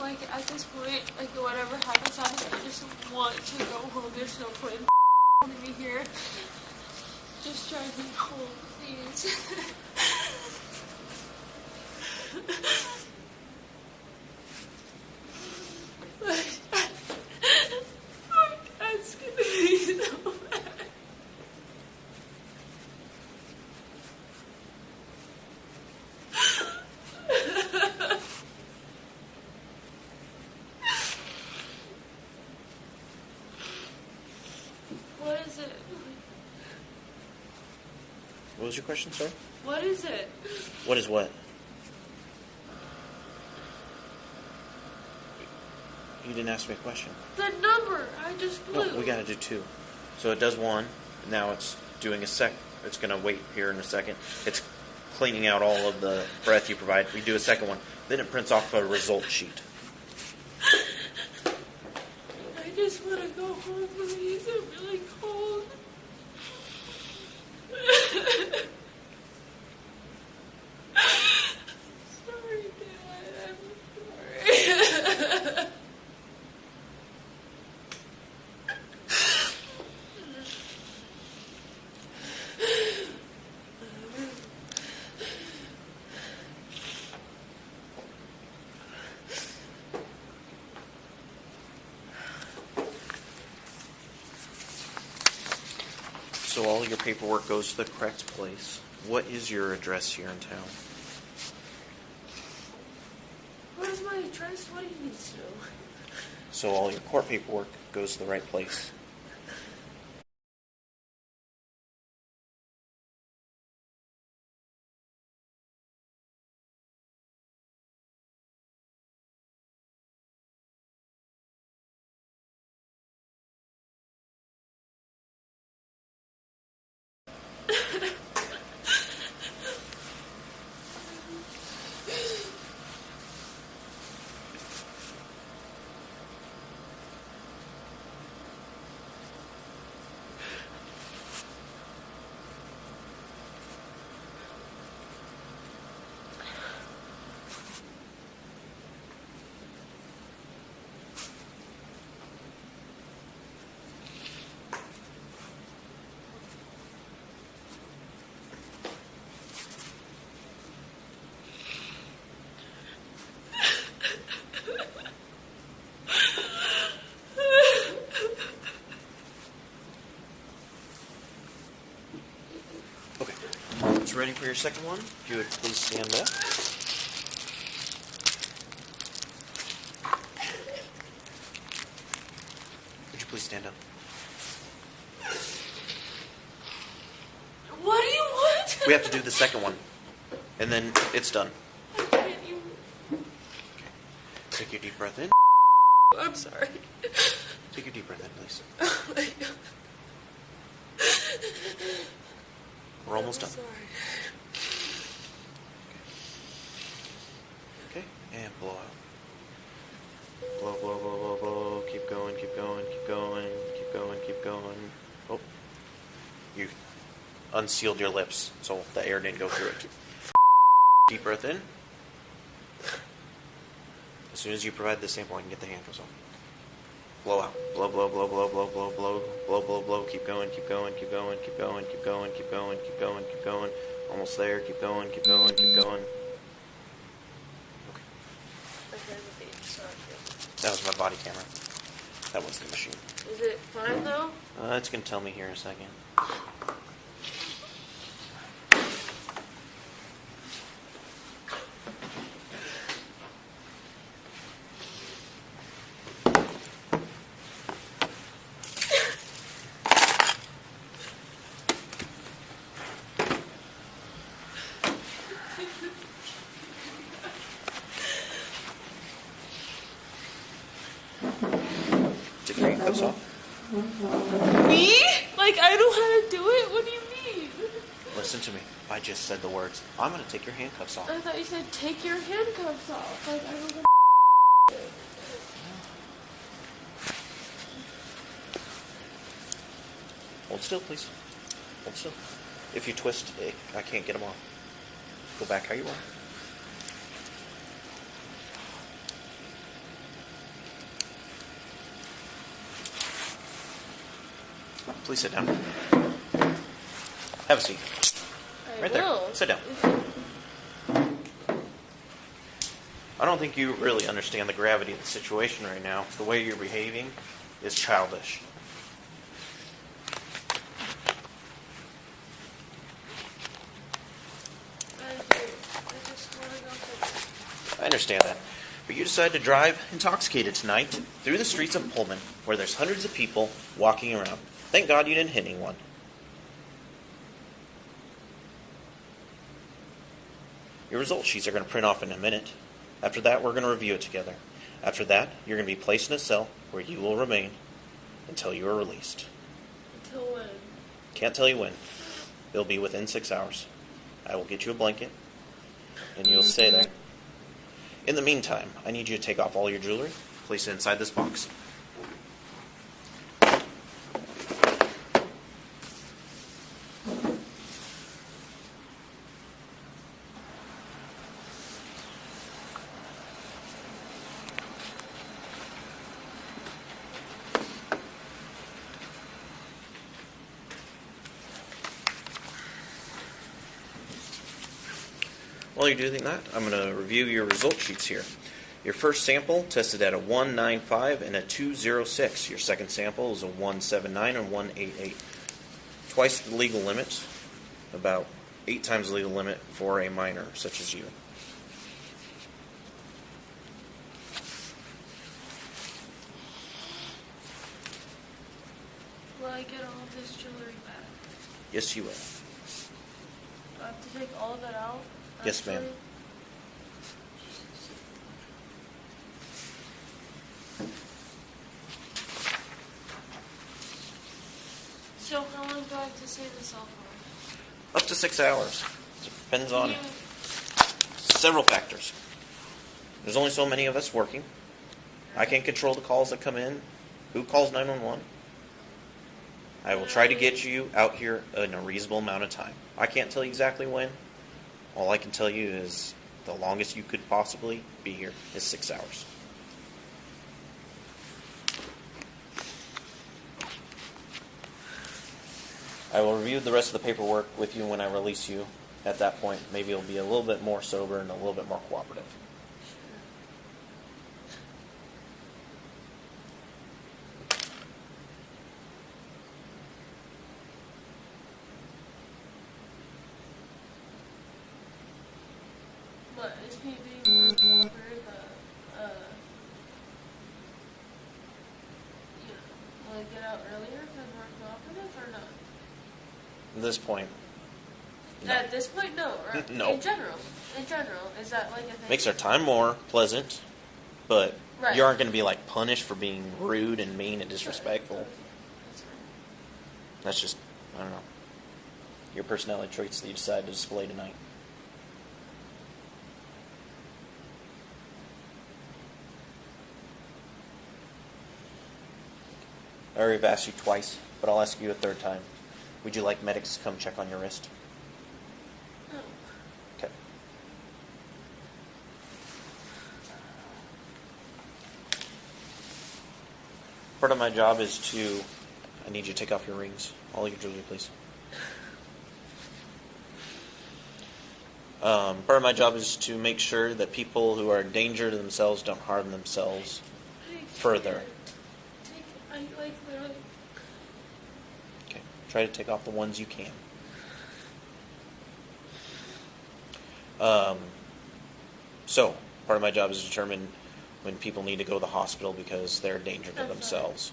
Like, at this point, like, whatever happens, I just want to go home. There's no point in holding me here. Just drive me home, please. That's gonna be so bad. What is it? What was your question, sir? What is it? What is what? You didn't ask me a question. The number I just blew. No, we got to do two. So it does one. Now it's doing a sec. It's going to wait here in a second. It's cleaning out all of the breath you provide. We do a second one. Then it prints off a result sheet. I just want to go home, please. I'm really cold. Sorry, Dad. I'm sorry. So all your paperwork goes to the correct place. What is your address here in town? Where's my address? What do you need to know? So all your court paperwork goes to the right place. almost ready for your second one. If you would please stand up. Would you please stand up? What do you want? We have to do the second one, and then it's done. Okay. Take your deep breath in. I'm sorry. Take your deep breath in, please. Oh my God. We're almost done. Sorry. Okay, and blow out. Blow, blow, blow, blow, blow. Keep going, keep going, keep going, keep going, keep going. Oh, you unsealed your lips, so the air didn't go through it. Deep breath in. As soon as you provide the sample, I can get the handcuffs off. Blow out. Blow, blow, blow, blow, blow, blow, blow, blow, blow, blow. Keep going, keep going, keep going, keep going, keep going, keep going, keep going, keep going. Almost there. Keep going, keep going, keep going. Okay. That was my body camera. That was the machine. Is it fine though? It's gonna tell me here in a second. Take your handcuffs off. Me? Like I know how to do it? What do you mean? Listen to me. I just said the words. I'm gonna take your handcuffs off. I thought you said take your handcuffs off. Like I don't know. Hold still, please. Hold still. If you twist, I can't get them off. Go back how you are. Please sit down. Have a seat. Right there. Sit down. I don't think you really understand the gravity of the situation right now. The way you're behaving is childish. I understand that. But you decided to drive intoxicated tonight through the streets of Pullman, where there's hundreds of people walking around. Thank God you didn't hit anyone. Your result sheets are going to print off in a minute. After that, we're going to review it together. After that, you're going to be placed in a cell where you will remain until you are released. Until when? Can't tell you when. It'll be within 6 hours. I will get you a blanket, and you'll stay there. In the meantime, I need you to take off all your jewelry, place it inside this box. While you're doing that, I'm going to review your result sheets here. Your first sample tested at a 195 and a 206. Your second sample is a 179 and 188. Twice the legal limit, about 8 times the legal limit for a minor such as you. Will I get all of this jewelry back? Yes, you will. Do I have to take all of it out? Yes, ma'am. So how long do I have to save this all for? Up to 6 hours. It depends on several factors. There's only so many of us working. I can't control the calls that come in. Who calls 911? I will try to get you out here in a reasonable amount of time. I can't tell you exactly when. All I can tell you is the longest you could possibly be here is 6 hours. I will review the rest of the paperwork with you when I release you. At that point, maybe you'll be a little bit more sober and a little bit more cooperative. What, is he being more cooperative, will he get out earlier if I'm more cooperative or not? At this point, no. At this point, no. Right? No. In general, is that like a thing? Makes our time more pleasant, but right. you aren't going to be like punished for being rude and mean and disrespectful. Right. That's just, I don't know, your personality traits that you decide to display tonight. I already have asked you twice, but I'll ask you a third time. Would you like medics to come check on your wrist? No. Okay. Part of my job is to... I need you to take off your rings. All your jewelry, please. Part of my job is to make sure that people who are a danger to themselves don't harm themselves further. I like literally. Okay. Try to take off the ones you can. So, part of my job is to determine when people need to go to the hospital because they're a danger to themselves.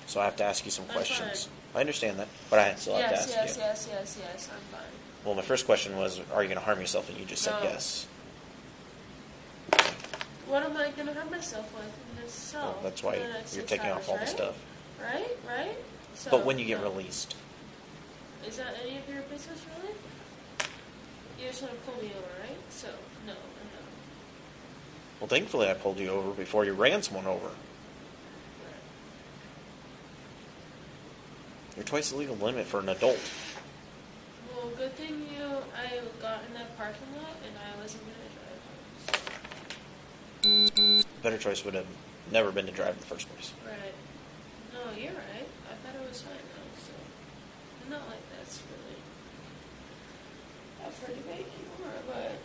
So I have to ask you some questions. I understand that, but I still have to ask you. Yes, I'm fine. Well, my first question was, are you going to harm yourself? And you just said No. yes. What am I going to harm myself with in this cell? Well, that's why you're taking off all the stuff. Right? So, But when you get released. Is that any of your business, really? You just want to pull me over, right? So, no, I'm not. Well, thankfully I pulled you over before you ran someone over. Right. You're twice the legal limit for an adult. Well, good thing I got in that parking lot and I wasn't going to drive home. Better choice would have never been to drive in the first place. Right. No, you're right. I thought it was fine though, so not like that's really up for debate anymore, but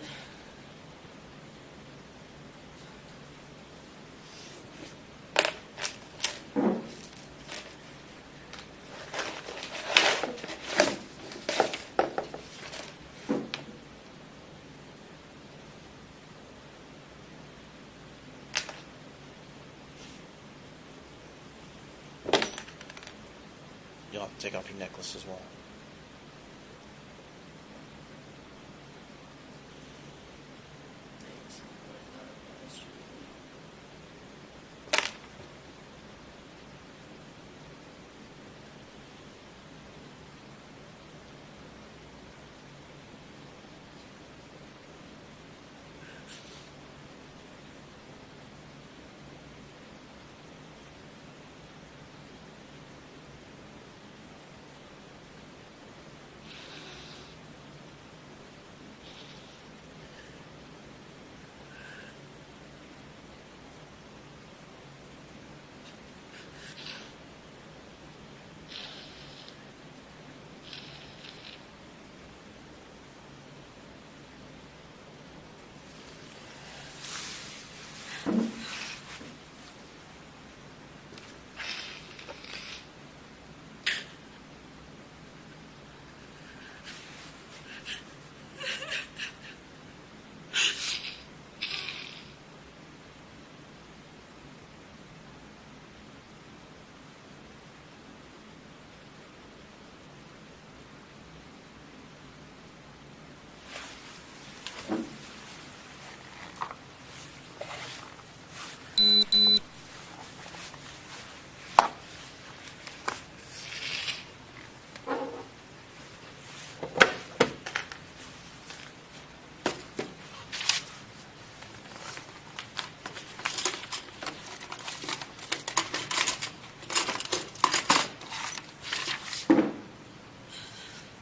You'll have to take off your necklace as well. thanks.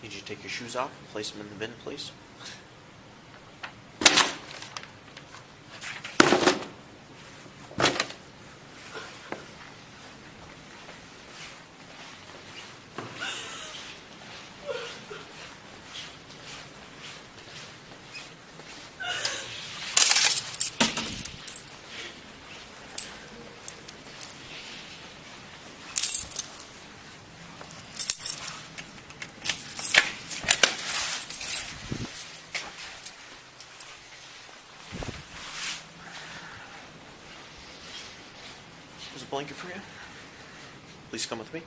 Need you to take your shoes off and place them in the bin, please. blanket for you. Please come with me.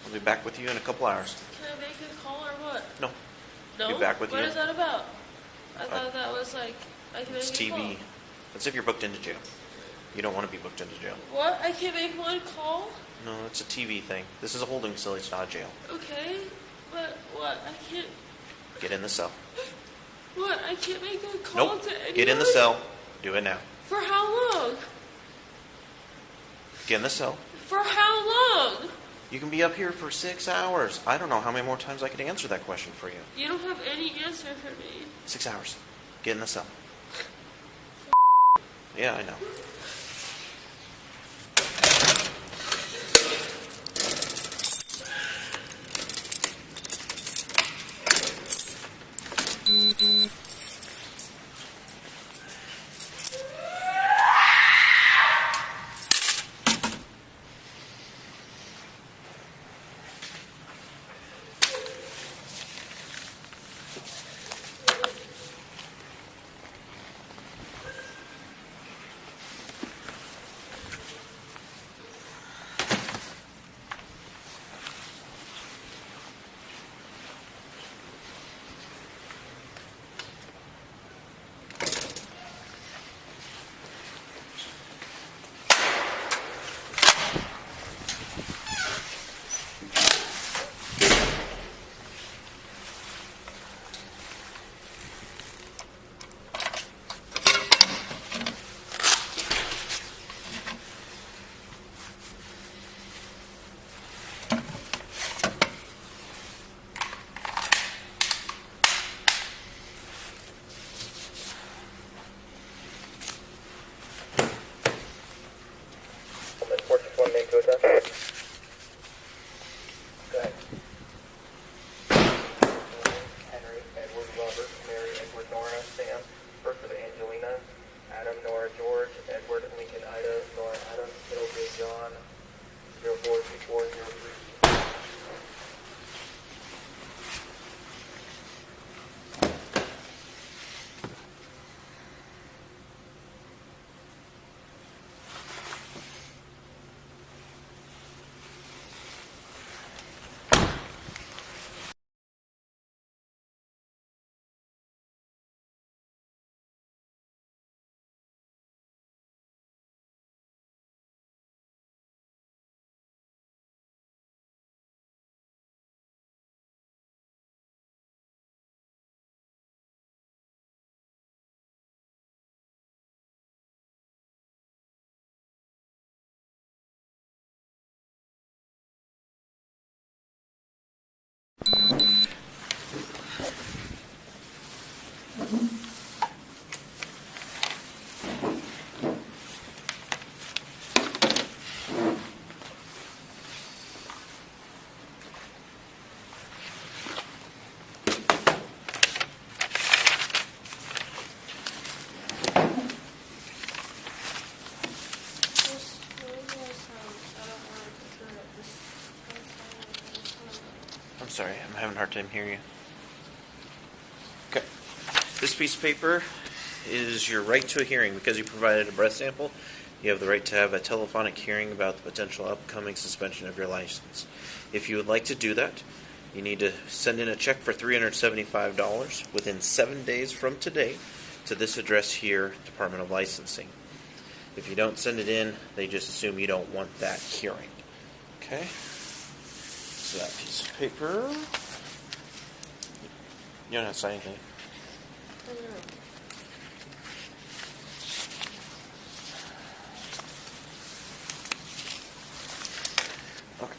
I'll be back with you in a couple hours. Can I make a call or what? No. No? Be back with What you. is that about? I thought that was like, I can It's make a call. TV. That's if you're booked into jail. You don't want to be booked into jail. What? I can't make one call? No, it's a TV thing. This is a holding facility. It's not a jail. Okay, but what? I can't. Get in the cell. What? I can't make a call Nope. to anyone? Get in the cell. Do it now. For how long? Get in the cell. For how long? You can be up here for 6 hours. I don't know how many more times I could answer that question for you. You don't have any answer for me. 6 hours. Get in the cell. Yeah, I know. I'm sorry, I'm having a hard time hearing you. Okay. This piece of paper is your right to a hearing. Because you provided a breath sample, you have the right to have a telephonic hearing about the potential upcoming suspension of your license. If you would like to do that, you need to send in a check for $375 within 7 days from today to this address here, Department of Licensing. If you don't send it in, they just assume you don't want that hearing. Okay? So that piece of paper. You don't have to sign anything. Okay.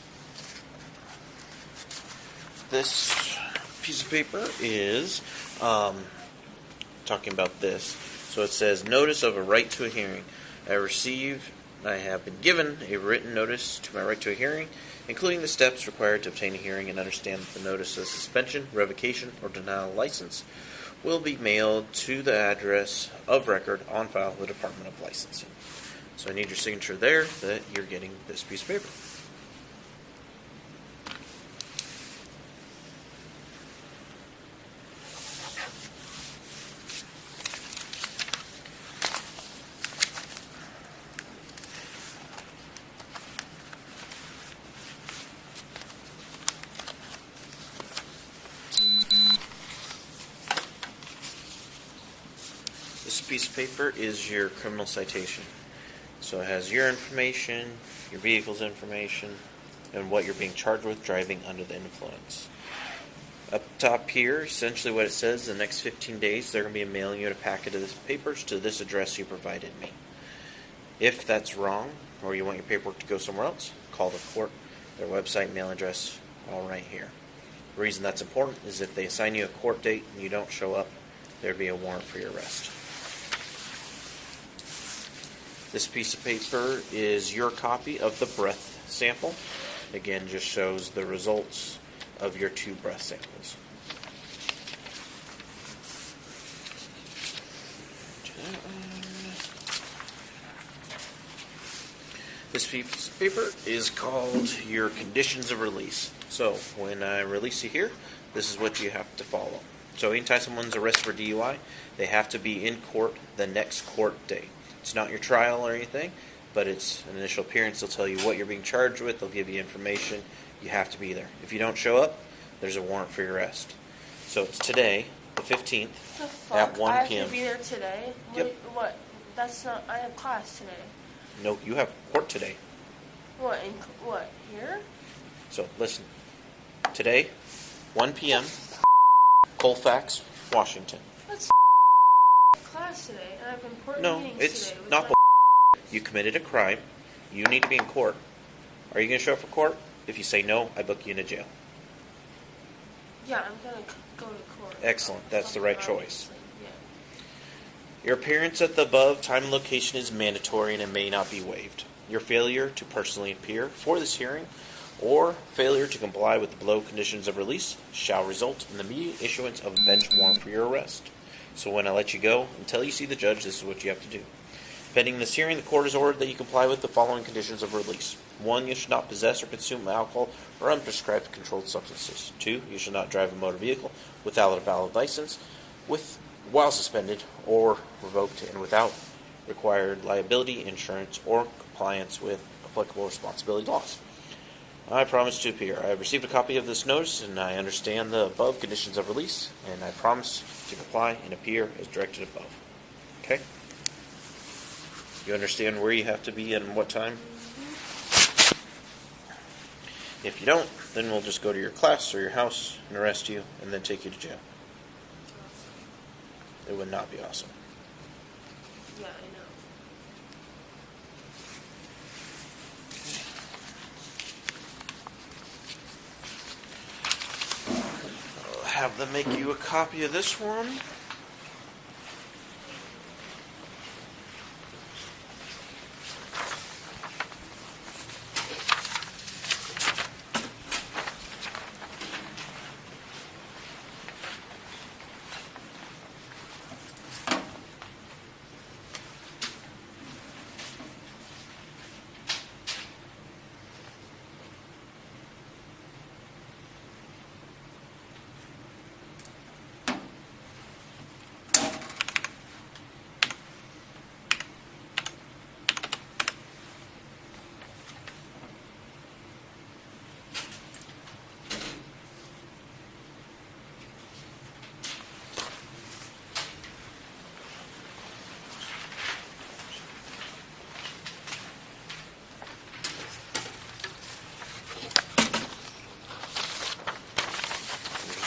This piece of paper is talking about this. So it says, notice of a right to a hearing. I have been given a written notice to my right to a hearing, including the steps required to obtain a hearing, and understand that the notice of suspension, revocation, or denial of license will be mailed to the address of record on file with the Department of Licensing. So I need your signature there that you're getting this piece of paper. This piece of paper is your criminal citation. So it has your information, your vehicle's information, and what you're being charged with driving under the influence. Up top here, essentially what it says, the next 15 days they're going to be mailing you a packet of this papers to this address you provided me. If that's wrong, or you want your paperwork to go somewhere else, call the court. Their website, mail address, all right here. The reason that's important is if they assign you a court date and you don't show up, there'd be a warrant for your arrest. This piece of paper is your copy of the breath sample. Again, just shows the results of your 2 breath samples. This piece of paper is called your conditions of release. So when I release you here, this is what you have to follow. So anytime someone's arrested for DUI, they have to be in court the next court date. It's not your trial or anything, but it's an initial appearance. They'll tell you what you're being charged with. They'll give you information. You have to be there. If you don't show up, there's a warrant for your arrest. So it's today, the 15th, at 1 p.m. I have to be there today? Yep. What? That's not... I have class today. No, you have court today. What? Here? So listen. Today, 1 p.m., Colfax, Washington. That's class today, and I have important No, meetings it's today. not. You committed a crime. You need to be in court. Are you going to show up for court? If you say no, I book you into jail. Yeah, I'm going to go to court. Excellent. That's the right choice. Yeah. Your appearance at the above time and location is mandatory and it may not be waived. Your failure to personally appear for this hearing or failure to comply with the below conditions of release shall result in the immediate issuance of a bench warrant for your arrest. So when I let you go, until you see the judge, this is what you have to do. Pending this hearing, the court has ordered that you comply with the following conditions of release. 1, you should not possess or consume alcohol or unprescribed controlled substances. 2, you should not drive a motor vehicle without a valid license, while suspended or revoked and without required liability, insurance, or compliance with applicable responsibility laws. I promise to appear. I have received a copy of this notice, and I understand the above conditions of release, and I promise to comply and appear as directed above. Okay? You understand where you have to be and what time? If you don't, then we'll just go to your class or your house and arrest you, and then take you to jail. It would not be awesome. Yeah, I know. I'll have them make you a copy of this one.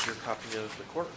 Your copy of the court.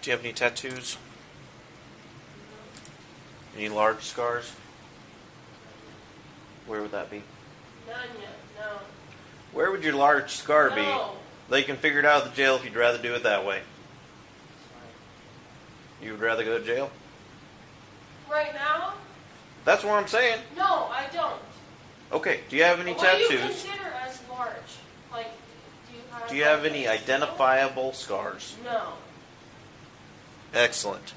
Do you have any tattoos? Any large scars? Where would that be? None yet, no. Where would your large scar be? No. They can figure it out at the jail if you'd rather do it that way. You would rather go to jail? Right now? That's what I'm saying. No, I don't. Okay, do you have any What do you tattoos? consider as large? Like, Do you have any identifiable scars? No. Excellent.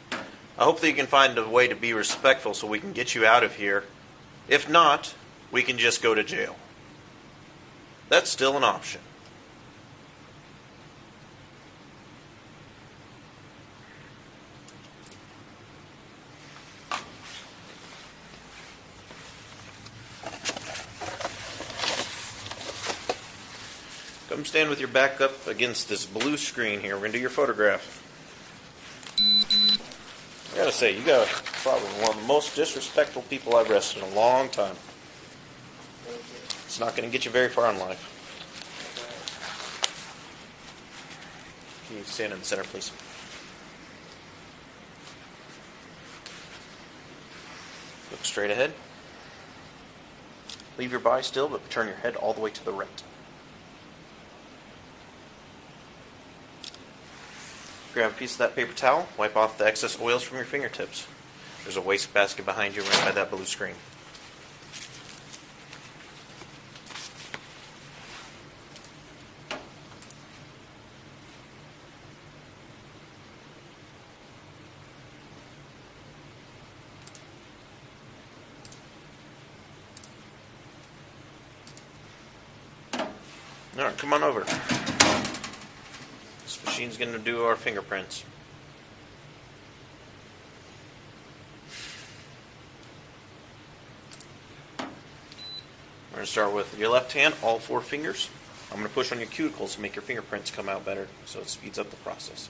I hope that you can find a way to be respectful so we can get you out of here. If not, we can just go to jail. That's still an option. Come stand with your back up against this blue screen here. We're going to do your photograph. I gotta say, you got probably one of the most disrespectful people I've arrested in a long time. It's not going to get you very far in life. Can you stand in the center, please? Look straight ahead. Leave your body still, but turn your head all the way to the right. Grab a piece of that paper towel, wipe off the excess oils from your fingertips. There's a wastebasket behind you right by that blue screen. Alright, come on over. This machine's going to do our fingerprints. We're going to start with your left hand, all 4 fingers. I'm going to push on your cuticles to make your fingerprints come out better, so it speeds up the process.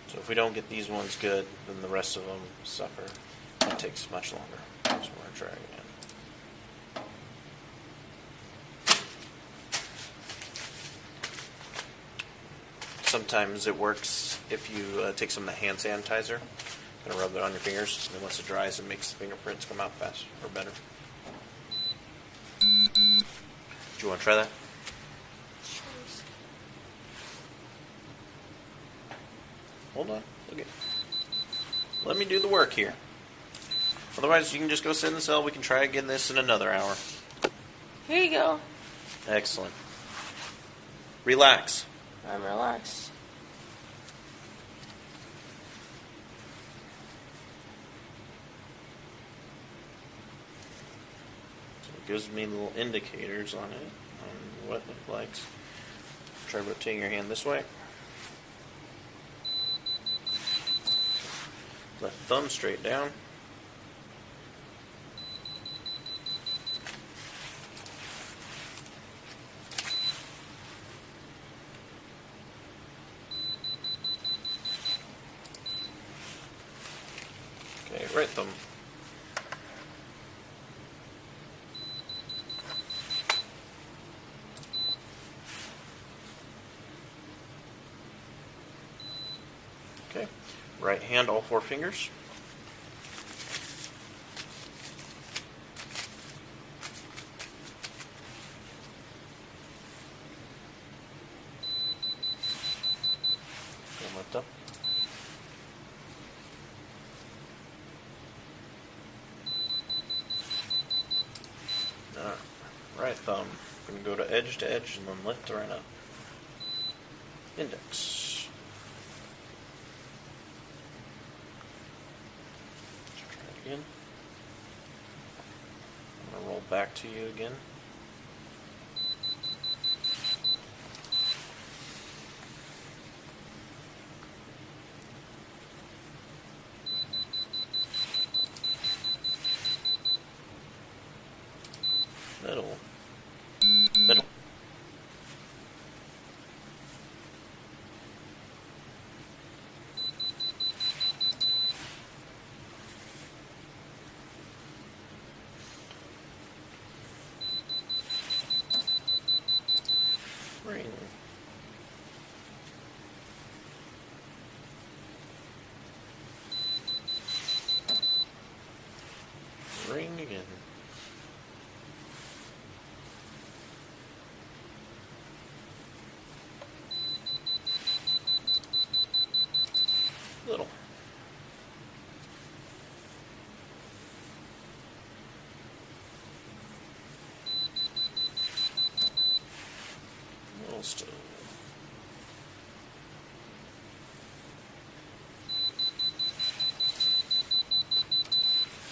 So if we don't get these ones good, then the rest of them suffer. It takes much longer. So we're going to try again. Sometimes it works if you take some of the hand sanitizer, kind of rub it on your fingers, and then once it dries, it makes the fingerprints come out faster or better. Do you want to try that? Hold on. Look at. Let me do the work here. Otherwise, you can just go sit in the cell. We can try again this in another hour. Here you go. Excellent. Relax. I'm relaxed. So it gives me little indicators on it, on what it likes. Try rotating your hand this way. Left thumb straight down. Okay, right thumb. Okay, right hand, all 4 fingers. And lift up. Right thumb. We're going to go to edge and then lift right up. Index. Let's try it again. I'm going to roll back to you again. Middle. Middle.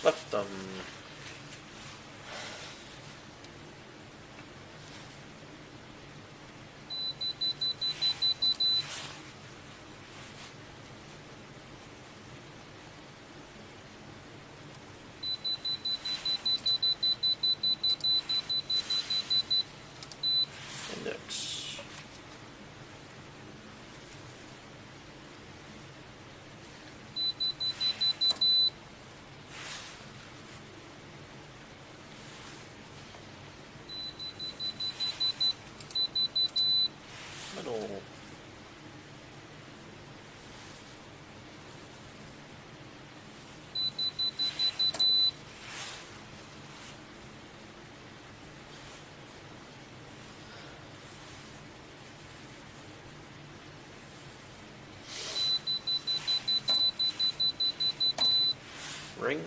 Left thumb. Index. Middle. Ring.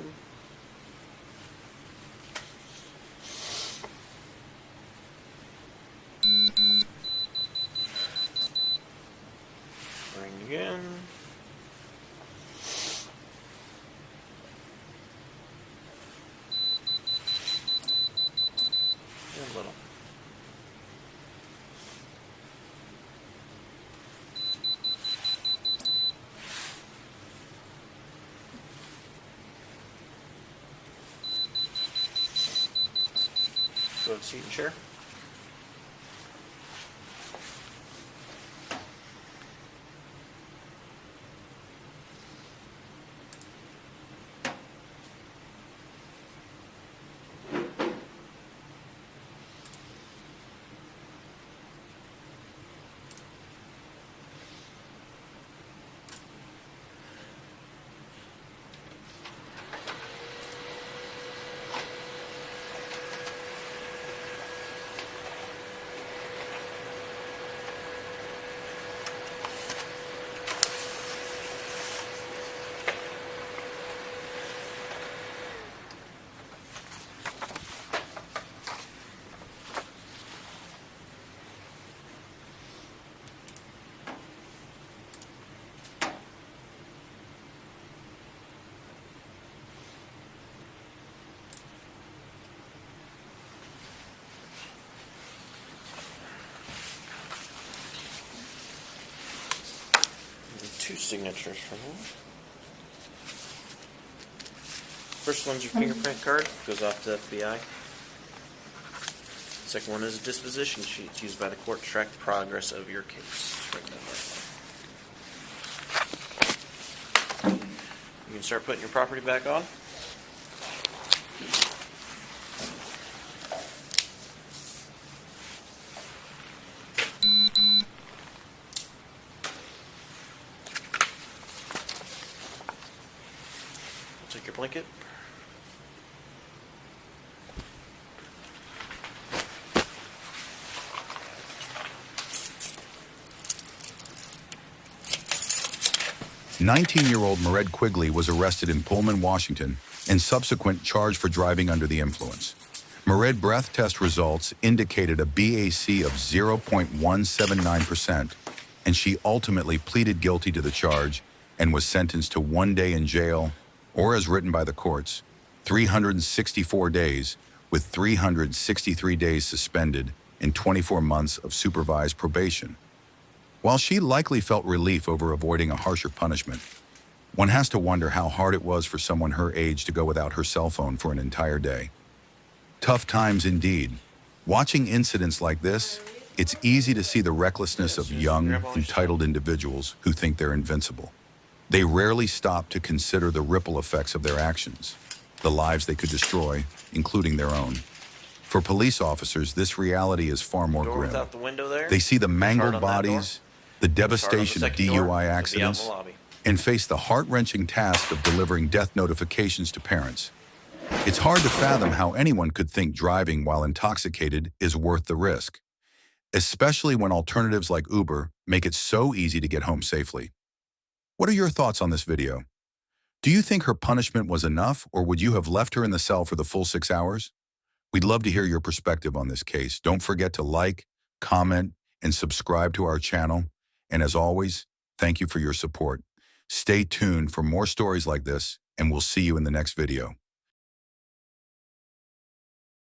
Ring again. And little. Go to seat and chair. Two signatures from him. First one's your fingerprint card, goes off to FBI. Second one is a disposition sheet. It's used by the court to track the progress of your case. Right down there. You can start putting your property back on. Take your blanket. "19-year-old Mairead Quigley was arrested in Pullman, Washington, and subsequent charged for driving under the influence. Mairead breath test results indicated a BAC of 0.179%, and she ultimately pleaded guilty to the charge and was sentenced to 1 day in jail, or as written by the courts, 364 days with 363 days suspended and 24 months of supervised probation. While she likely felt relief over avoiding a harsher punishment, one has to wonder how hard it was for someone her age to go without her cell phone for an entire day. Tough times indeed. Watching incidents like this, it's easy to see the recklessness of young, entitled individuals who think they're invincible. They rarely stop to consider the ripple effects of their actions, the lives they could destroy, including their own. For police officers, this reality is far more grim. They see the mangled bodies, the devastation of DUI accidents, and face the heart-wrenching task of delivering death notifications to parents. It's hard to fathom how anyone could think driving while intoxicated is worth the risk, especially when alternatives like Uber make it so easy to get home safely. What are your thoughts on this video? Do you think her punishment was enough, or would you have left her in the cell for the full 6 hours? We'd love to hear your perspective on this case. Don't forget to like, comment, and subscribe to our channel. And as always, thank you for your support. Stay tuned for more stories like this, and we'll see you in the next video.